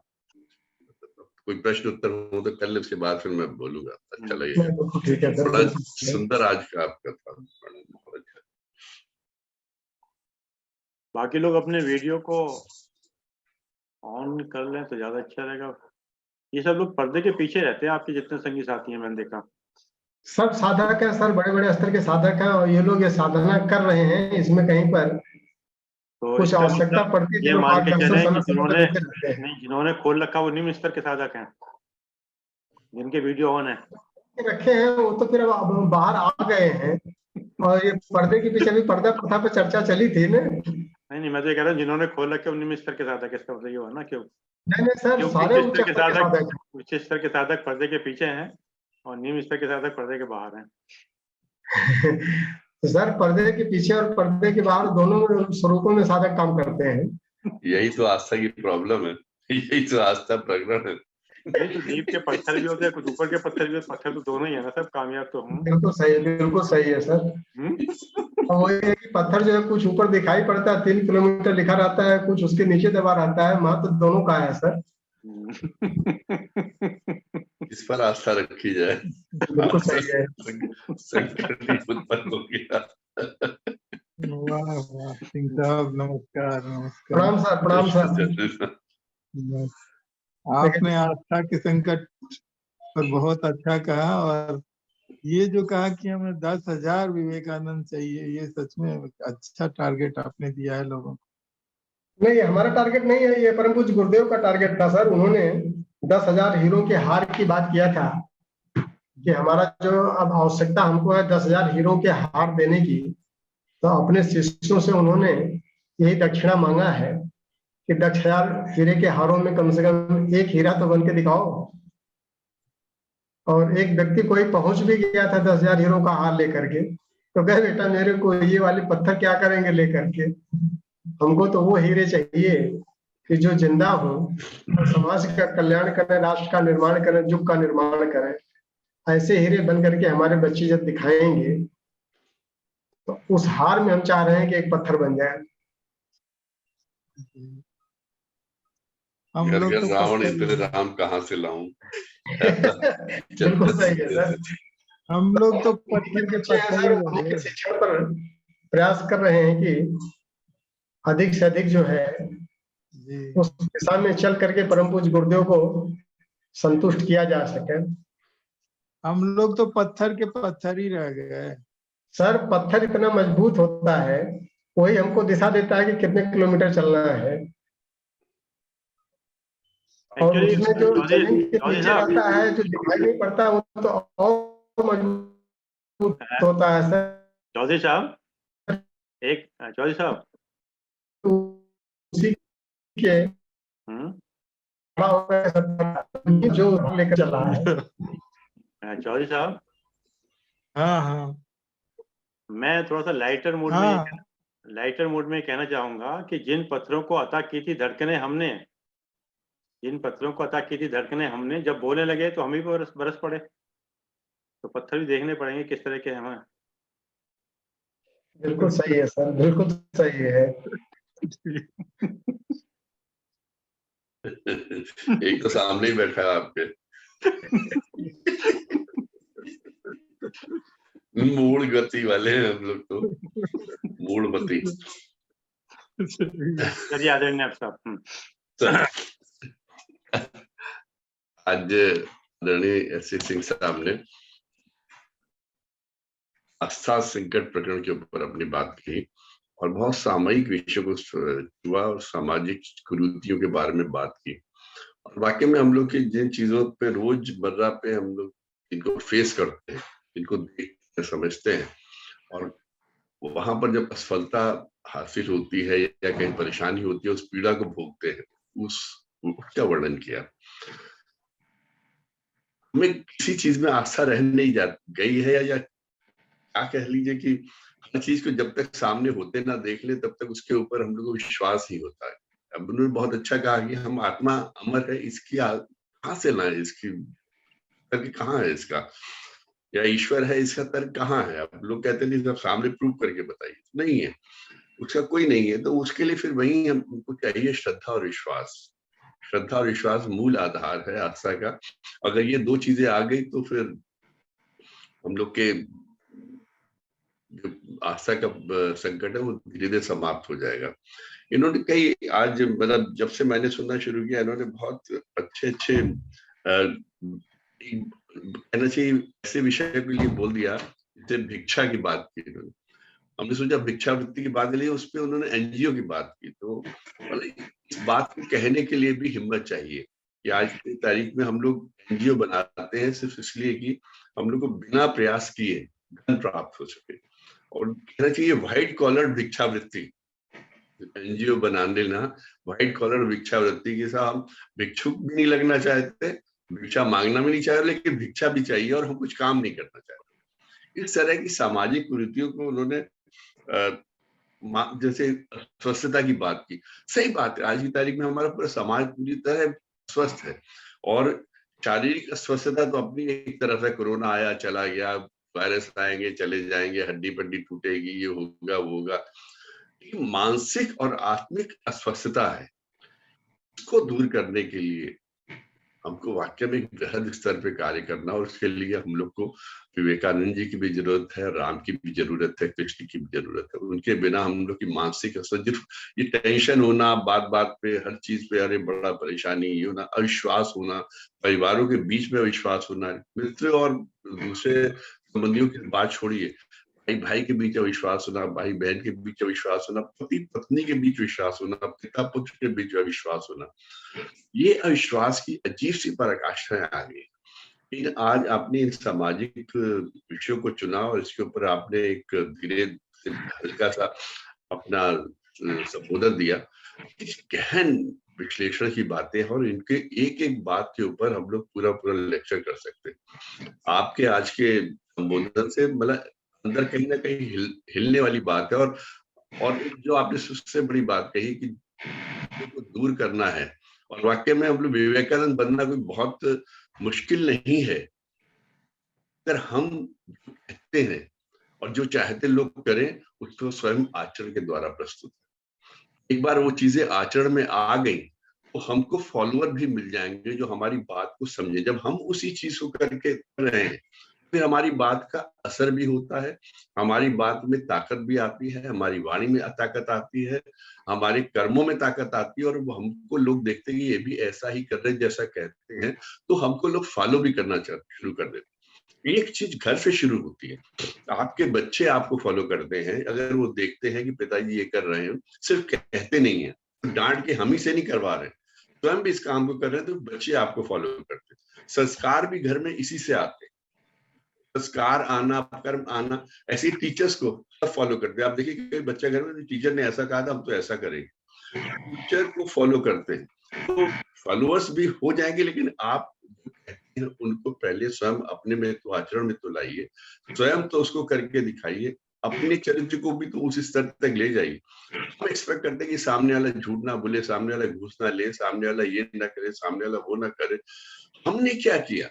कोई प्रश्न उत्तर हो तो कर ले, उसके बाद फिर मैं बोलूंगा, अच्छा लगेगा। ठीक है सर, बड़ा सुंदर आज का आपका था। बाकी लोग अपने वीडियो को ऑन कर लें तो ज्यादा अच्छा रहेगा। ये सब लोग पर्दे के पीछे रहते हैं, आपके जितने संगी साथी हैं मैंने देखा। सब साधक है सर, बड़े बड़े स्तर के साधक हैं, और ये लोग ये साधना कर रहे हैं, इसमें कहीं पर तो कुछ इसका आवश्यकता मतलब पड़ती है ये तो मान के मार्गदर्शन चलें कि समय समय पर जिन्होंने देते रहते हैं। नहीं, जिन्होंने खोल रखा वो निम्न स्तर के साधक हैं, जिनके वीडियो ऑन है। रखे हैं वो तो फिर अब बाहर आ गए हैं, और ये पर्दे के पीछे भी पर्दा प्रथा पे चर्चा चली थी ना। नहीं, मैं तो ये कह रहा हूँ जिन्होंने खोल रखे वो निम्न स्तर के साधक, इसका मतलब ये हुआ ना क्यों नहीं सर, सारे उच्च स्तर के साधक हैं। उच्च स्तर के साधक पर्दे के पीछे हैं और निम्न स्तर के साधक पर्दे के बाहर हैं। तो सर पर्दे के पीछे और पर्दे के बाहर दोनों स्वरूपों में साधक काम करते हैं। यही तो आस्था की प्रॉब्लम है, यही तो आस्था प्रकरण है। नहीं तो दीप के पत्थर भी होते हैं, कुछ ऊपर के पत्थर भी होते, पत्थर तो दोनों ही है ना, सब कामयाब तो हम। बिल्कुल सही है, बिल्कुल सही है सर। और वो ये है कि पत्थर जो है कुछ ऊपर दिखाई पड़ता है, 3 किलोमीटर लिखा रहता है, कुछ उसके नीचे दबा रहता है, महत्व दोनों का है सर। इस पर आस्था रखी जाए। बिल्कुल सही है। संकट ही उत्पन्न हो गया। वाह वाह सिंह साहब, नमस्कार नमस्कार। प्रणाम सर, प्रणाम सर। बस, आपने आस्था के संकट पर बहुत अच्छा कहा, और ये जो कहा कि हमें 10,000 विवेकानंद चाहिए, ये सच में अच्छा टारगेट आपने दिया है लोगों को। नहीं, हमारा टारगेट नहीं है, ये परम पूज्य गुरुदेव का टारगेट था सर। उन्होंने 10,000 हीरो के हार की बात किया था कि हमारा जो अब आवश्यकता हमको है 10,000 हीरो के हार देने की। तो अपने शिष्यों से उन्होंने यही दक्षिणा मांगा है कि 10,000 हीरे के हारों में कम से कम एक हीरा तो बन के दिखाओ। और एक व्यक्ति कोई पहुंच भी गया था 10,000 हीरो का हार लेकर के, तो कहे बेटा मेरे को ये वाले पत्थर क्या करेंगे लेकर के, हमको तो वो हीरे चाहिए कि जो जिंदा हो, समाज का कल्याण करें, राष्ट्र का निर्माण करें, युग का निर्माण करें। ऐसे हीरे बन करके हमारे बच्चे जब दिखाएंगे तो उस हार में हम चाह रहे हैं कि एक पत्थर बन जाए। हम घर लोग घर तो रावण, पत्थर इतने राम कहाँ से लाऊं। बिल्कुल सही है सर। हम लोग तो ये पत्थर के बच्चे हैं पत्थर सर, ही उन्हीं रहे। के शिक्षण पर प्रयास कर रहे हैं कि अधिक से अधिक जो है जी, उस दिशा में चल करके परम पूज्य गुरुदेव को संतुष्ट किया जा सके। हम लोग तो पत्थर के पत्थर ही रह गए। सर पत्थर इतना मजबूत होता है, वही हमको दिशा देता है कि कितने किलोमीटर चलना है। और एक्चुअली उसमें जो चौधरी जमीन के चौधरी नीचे साहब, रहता है, जो दिखाई नहीं पड़ता, वो तो और मजबूत होता है सर। चौधरी साहब चौधरी साहब, उसी के हम्म, खड़ा होकर सब जो लेकर चल रहा है। चौधरी साहब, हाँ हाँ मैं थोड़ा सा हाँ। लाइटर मूड में कहना चाहूंगा कि जिन पत्थरों को अता की थी धड़कने हमने, जिन पत्थरों को अता की थी धड़कने हमने, जब बोलने लगे तो हम ही बरस बरस पड़े। तो पत्थर भी देखने पड़ेंगे किस तरह के हैं। बिल्कुल सही है सर, बिल्कुल सही है। एक तो सामने ही बैठा है आपके। मूड गति वाले हैं हम लोग तो, मूड मती। चलिए आदरणीय आप साहब। आज आदरणीय एस सिंह साहब ने आस्था संकट प्रकरण के ऊपर अपनी बात की और बहुत सामयिक विषयों को छुआ और सामाजिक कुरीतियों के बारे में बात की। और वाकई में हम लोग की जिन चीजों पे रोजमर्रा पे हम लोग इनको फेस करते हैं, इनको देखते समझते हैं, और वहां पर जब असफलता हासिल होती है या कहीं परेशानी होती है, उस पीड़ा को भोगते हैं, उसका वर्णन किया। हमें किसी चीज में आस्था रह नहीं जा गई है, या क्या कह लीजिए कि हर चीज को जब तक सामने होते ना देख ले तब तक उसके ऊपर हम लोग को विश्वास ही होता है। अब उन्होंने बहुत अच्छा कहा कि हम आत्मा अमर है, इसकी कहाँ से लाए इसकी तर्क, कहाँ है इसका? या ईश्वर है, इसका तर्क कहाँ है? अब लोग कहते नहीं सब सामने प्रूव करके बताइए, नहीं है, उसका कोई नहीं है। तो उसके लिए फिर वही हमको चाहिए श्रद्धा और विश्वास। श्रद्धा और विश्वास मूल आधार है आस्था का। अगर ये दो चीजें आ गई तो फिर हम लोग के जो आस्था का संकट है वो धीरे धीरे समाप्त हो जाएगा। इन्होंने कई आज मतलब जब से मैंने सुनना शुरू किया, इन्होंने बहुत अच्छे कहना चाहिए ऐसे विषय के लिए बोल दिया, जैसे भिक्षा की बात की इन्होंने। हमने सोचा भिक्षावृत्ति की बात के लिए, उस पर उन्होंने एनजीओ की बात की। तो इस बात को कहने के लिए भी हिम्मत चाहिए कि आज की तारीख में हम लोग एनजीओ बनाते हैं सिर्फ इसलिए कि हम लोग को बिना प्रयास किए धन प्राप्त हो सके। और कहना चाहिए व्हाइट कॉलर भिक्षावृत्ति, एनजीओ बना लेना व्हाइट कॉलर भिक्षावृत्ति के साथ। हम भिक्षुक भी नहीं लगना चाहते, भिक्षा मांगना भी नहीं चाहते, लेकिन भिक्षा भी चाहिए और हम कुछ काम नहीं करना चाहते। इस तरह की सामाजिक कुरीतियों को उन्होंने जैसे स्वस्थता की बात की, सही बात है। आज की तारीख में हमारा पूरा समाज पूरी तरह स्वस्थ है, और शारीरिक अस्वस्थता तो अपनी एक तरफ है, कोरोना आया चला गया, वायरस आएंगे चले जाएंगे, हड्डी पड्डी टूटेगी, ये होगा वो होगा। मानसिक और आत्मिक अस्वस्थता है, इसको दूर करने के लिए हमको वाकई में बृहद स्तर पे कार्य करना, और उसके लिए हम लोग को विवेकानंद जी की भी जरूरत है, राम की भी जरूरत है, कृष्ण की भी जरूरत है। उनके बिना हम लोग की मानसिक सिर्फ ये टेंशन होना, बात बात पे हर चीज पे अरे बड़ा परेशानी, ये होना, अविश्वास होना, परिवारों के बीच में अविश्वास होना, मित्र और दूसरे संबंधियों की बात छोड़िए, भाई भाई के बीच अविश्वास होना, भाई बहन के बीच अविश्वास होना, पति पत्नी के बीच विश्वास होना, पिता पुत्र के बीच अविश्वास होना, ये अविश्वास की अजीब सी पराकाष्ठाएं आ गई। लेकिन आज आपने इन सामाजिक विषयों को चुना और इसके ऊपर आपने एक धीरे से हल्का सा अपना संबोधन दिया। गहन विश्लेषण की बातें, और इनके एक एक बात के ऊपर हम लोग पूरा पूरा लेक्चर कर सकते हैं। आपके आज के संबोधन से मतलब अंदर कहीं ना कहीं हिलने वाली बात है। और जो आपने सबसे बड़ी बात कही कि को दूर करना है, और वाकई में हम लोग विवेकानंद बनना कोई बहुत मुश्किल नहीं है, अगर हम जो कहते हैं और जो चाहते लोग करें उसको स्वयं आचरण के द्वारा प्रस्तुत। एक बार वो चीजें आचरण में आ गई तो हमको फॉलोअर भी मिल जाएंगे जो हमारी बात को समझे। जब हम उसी चीज को करके कर रहे हैं फिर हमारी बात का असर भी होता है, हमारी बात में ताकत भी आती है, हमारी वाणी में ताकत आती है, हमारे कर्मों में ताकत आती है, और वो हमको लोग देखते हैं कि ये भी ऐसा ही कर रहे हैं जैसा कहते हैं, तो हमको लोग फॉलो भी करना शुरू कर देते हैं। एक चीज घर से शुरू होती है, आपके बच्चे आपको फॉलो करते हैं अगर वो देखते हैं कि पिताजी ये कर रहे हैं, सिर्फ कहते नहीं है, डांट के हम ही से नहीं करवा रहे, स्वयं भी इस काम को कर रहे हैं, तो बच्चे आपको फॉलो करते हैं। संस्कार भी घर में इसी से आते हैं, संस्कार आना, कर्म आना, ऐसे टीचर्स को सब फॉलो करते हैं। आप देखिए कोई बच्चा घर में टीचर ने ऐसा कहा था हम तो ऐसा करेंगे, टीचर को फॉलो करते हैं, तो फॉलोअर्स भी हो जाएंगे। लेकिन आप जो कहते हैं उनको पहले स्वयं अपने में तो आचरण में तो लाइए, स्वयं तो उसको करके दिखाइए, अपने चरित्र को भी तो उस स्तर तक ले जाइए। हम एक्सपेक्ट करते हैं कि सामने वाला झूठ ना बोले, सामने वाला घूस ना ले, सामने वाला ये ना करे, सामने वाला वो ना करे। हमने क्या किया,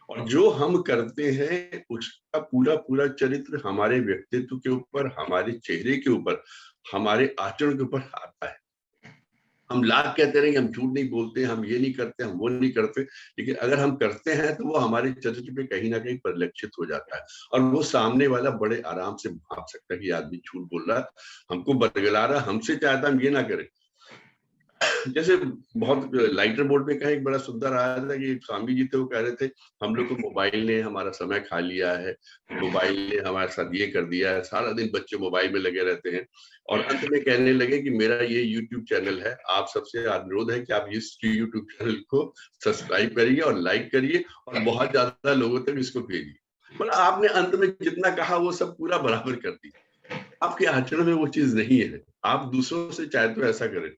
और जो हम करते हैं उसका पूरा पूरा चरित्र हमारे व्यक्तित्व के ऊपर, हमारे चेहरे के ऊपर, हमारे आचरण के ऊपर आता है। हम लाख कहते रहेंगे हम झूठ नहीं बोलते, हम ये नहीं करते, हम वो नहीं करते, लेकिन अगर हम करते हैं तो वो हमारे चरित्र पे कहीं ना कहीं परिलक्षित हो जाता है, और वो सामने वाला बड़े आराम से भाप सकता है कि आदमी झूठ बोल रहा है, हमको बरगला रहा, हमसे चाहता हम ये ना करें। जैसे बहुत लाइटर बोर्ड में कहा एक बड़ा सुंदर आया था कि स्वामी जी थे, वो कह रहे थे हम लोग को मोबाइल ने हमारा समय खा लिया है, मोबाइल ने हमारे साथ ये कर दिया है, सारा दिन बच्चे मोबाइल में लगे रहते हैं, और अंत में कहने लगे कि मेरा ये YouTube चैनल है, आप सबसे अनुरोध है कि आप इस YouTube चैनल को सब्सक्राइब करिए और लाइक करिए और बहुत ज्यादा लोगों तक इसको भेजिए। मतलब आपने अंत में जितना कहा वो सब पूरा बराबर कर दिया। आपके आचरण में वो चीज नहीं है, आप दूसरों से चाहते हो ऐसा करें,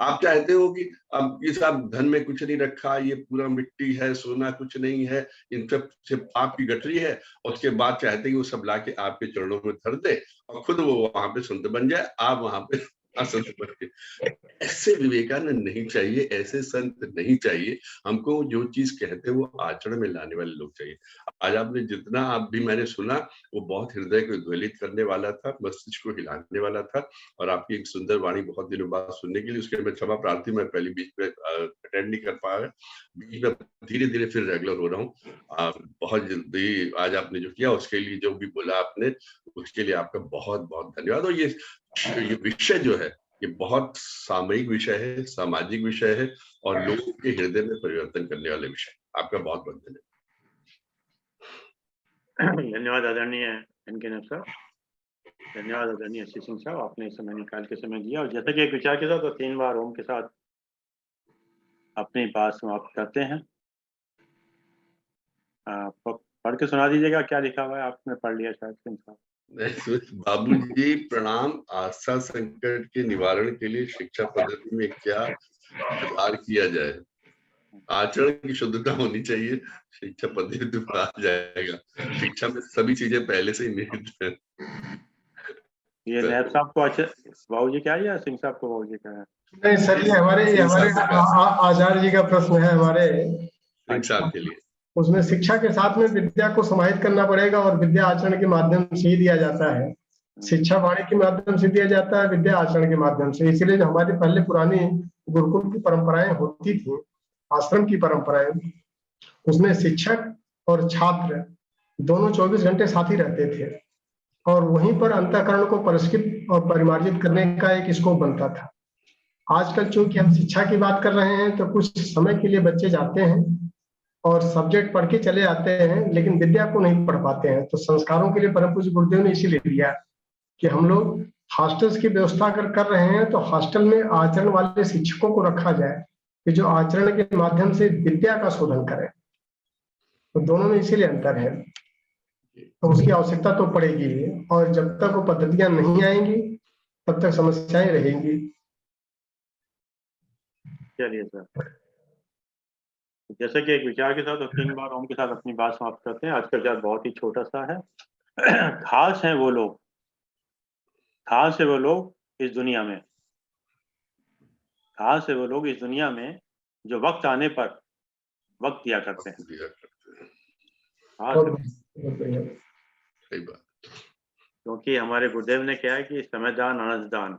आप चाहते हो कि अब ये सब धन में कुछ नहीं रखा, ये पूरा मिट्टी है, सोना कुछ नहीं है, इन सब से पाप की गठरी है, और उसके बाद चाहते हैं कि वो सब लाके आपके चरणों में धर दे और खुद वो वहां पे संत बन जाए, आप वहां पे संत बन के। ऐसे विवेकानंद नहीं चाहिए, ऐसे संत नहीं चाहिए। हमको जो चीज कहते हैं वो आचरण में लाने वाले लोग चाहिए। आज आपने जितना आप भी मैंने सुना वो बहुत हृदय को उद्वेलित करने वाला था, मस्तिष्क को हिलाने वाला था। और आपकी एक सुंदर वाणी बहुत दिनों बाद सुनने के लिए, उसके मैं क्षमा प्रार्थी, मैं पहले बीच में अटेंड नहीं कर पाया, बीच में धीरे धीरे फिर रेगुलर हो रहा हूँ। बहुत जल्दी आज आपने जो किया उसके लिए, जो भी बोला आपने उसके लिए आपका बहुत बहुत धन्यवाद। और ये विषय जो है ये बहुत सामयिक विषय है, सामाजिक विषय है और लोगों के हृदय में परिवर्तन करने वाले विषय। आपका बहुत बहुत धन्यवाद। धन्यवाद आदरणीय एनके नैब साहब, धन्यवाद आदरणीय श्री सिंह साहब, आपने समय निकाल के समय दिया। और जैसा कि एक विचार के साथ तो 3 बार ओम के साथ अपनी बात समाप्त करते हैं। पढ़ के सुना दीजिएगा, क्या लिखा हुआ है, आपने पढ़ लिया शायद सिंह साहब। बाबूजी प्रणाम। आस्था संकट के निवारण के लिए शिक्षा पद्धति में क्या सुधार किया जाए? आचरण की शुद्धता होनी चाहिए, शिक्षा पद्धति पर आ जाएगा। शिक्षा में सभी चीजें पहले से ही निहित है। ये नैब साहब को अच्छा बाबूजी क्या है या सिंह साहब को बाबूजी क्या है? नहीं सर, ये हमारे आचार्य जी का प्रश्न है हमारे सिंह साहब के लिए। उसमें शिक्षा के साथ में विद्या को समाहित करना पड़ेगा और विद्या आचरण के माध्यम से ही दिया जाता है। शिक्षा वाणी के माध्यम से दिया जाता है, विद्या आचरण के माध्यम से। इसलिए जो हमारी पहले पुरानी गुरुकुल की परंपराएं होती थी, आश्रम की परंपराएं, उसमें शिक्षक और छात्र दोनों 24 घंटे साथ ही रहते थे और वहीं पर अंतःकरण को परिष्कृत और परिमार्जित करने का एक स्कोप बनता था। आजकल चूंकि हम शिक्षा की बात कर रहे हैं तो कुछ समय के लिए बच्चे जाते हैं और सब्जेक्ट पढ़ के चले आते हैं, लेकिन विद्या को नहीं पढ़ पाते हैं। तो संस्कारों के लिए परम पूज्य गुरुदेव ने इसीलिए दिया कि हम लोग हॉस्टल्स की व्यवस्था अगर कर रहे हैं तो हॉस्टल में आचरण वाले शिक्षकों को रखा जाए कि जो आचरण के माध्यम से विद्या का शोधन करें। तो दोनों में इसीलिए अंतर है। तो उसकी आवश्यकता तो पड़ेगी और जब तक वो पद्धतियां नहीं आएंगी तब तक समस्याएं रहेंगी। चलिए सर, जैसे कि एक विचार के साथ और 3 बार ओम के साथ अपनी बात समाप्त करते हैं। आज का विचार बहुत ही छोटा सा है। खास है वो लोग, खास है वो लोग इस दुनिया में, खास है वो लोग इस दुनिया में जो वक्त आने पर वक्त दिया करते हैं। सही बात। क्योंकि हमारे गुरुदेव ने क्या है कि समयदान अंशदान,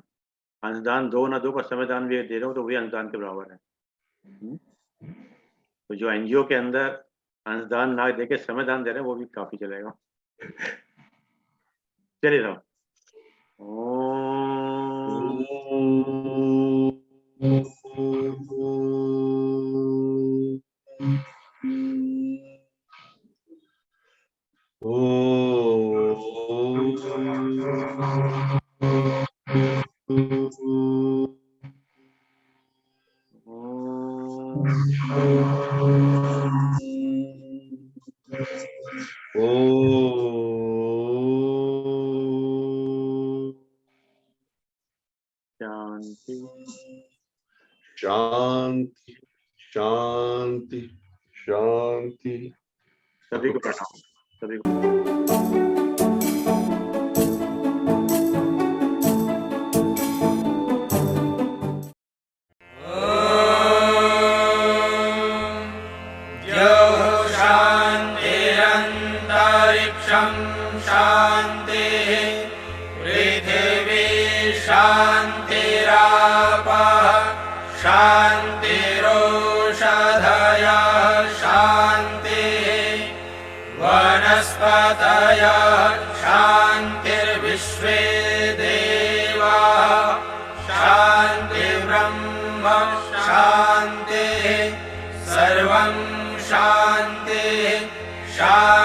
अंशदान 2 ना 2 पर समयदान भी दे रहे हो तो वही अंशदान के बराबर है। तो जो एनजीओ के अंदर अंशदान ना देके समयदान दे रहे हैं वो भी काफी चलेगा। चलिए साहब, शांति शांति शांति। सभी को प्रणाम, सभी को। शांतिर्विश्वे देवाः शांतिर्ब्रह्म शांतिः सर्वं शांतिः शांतिः।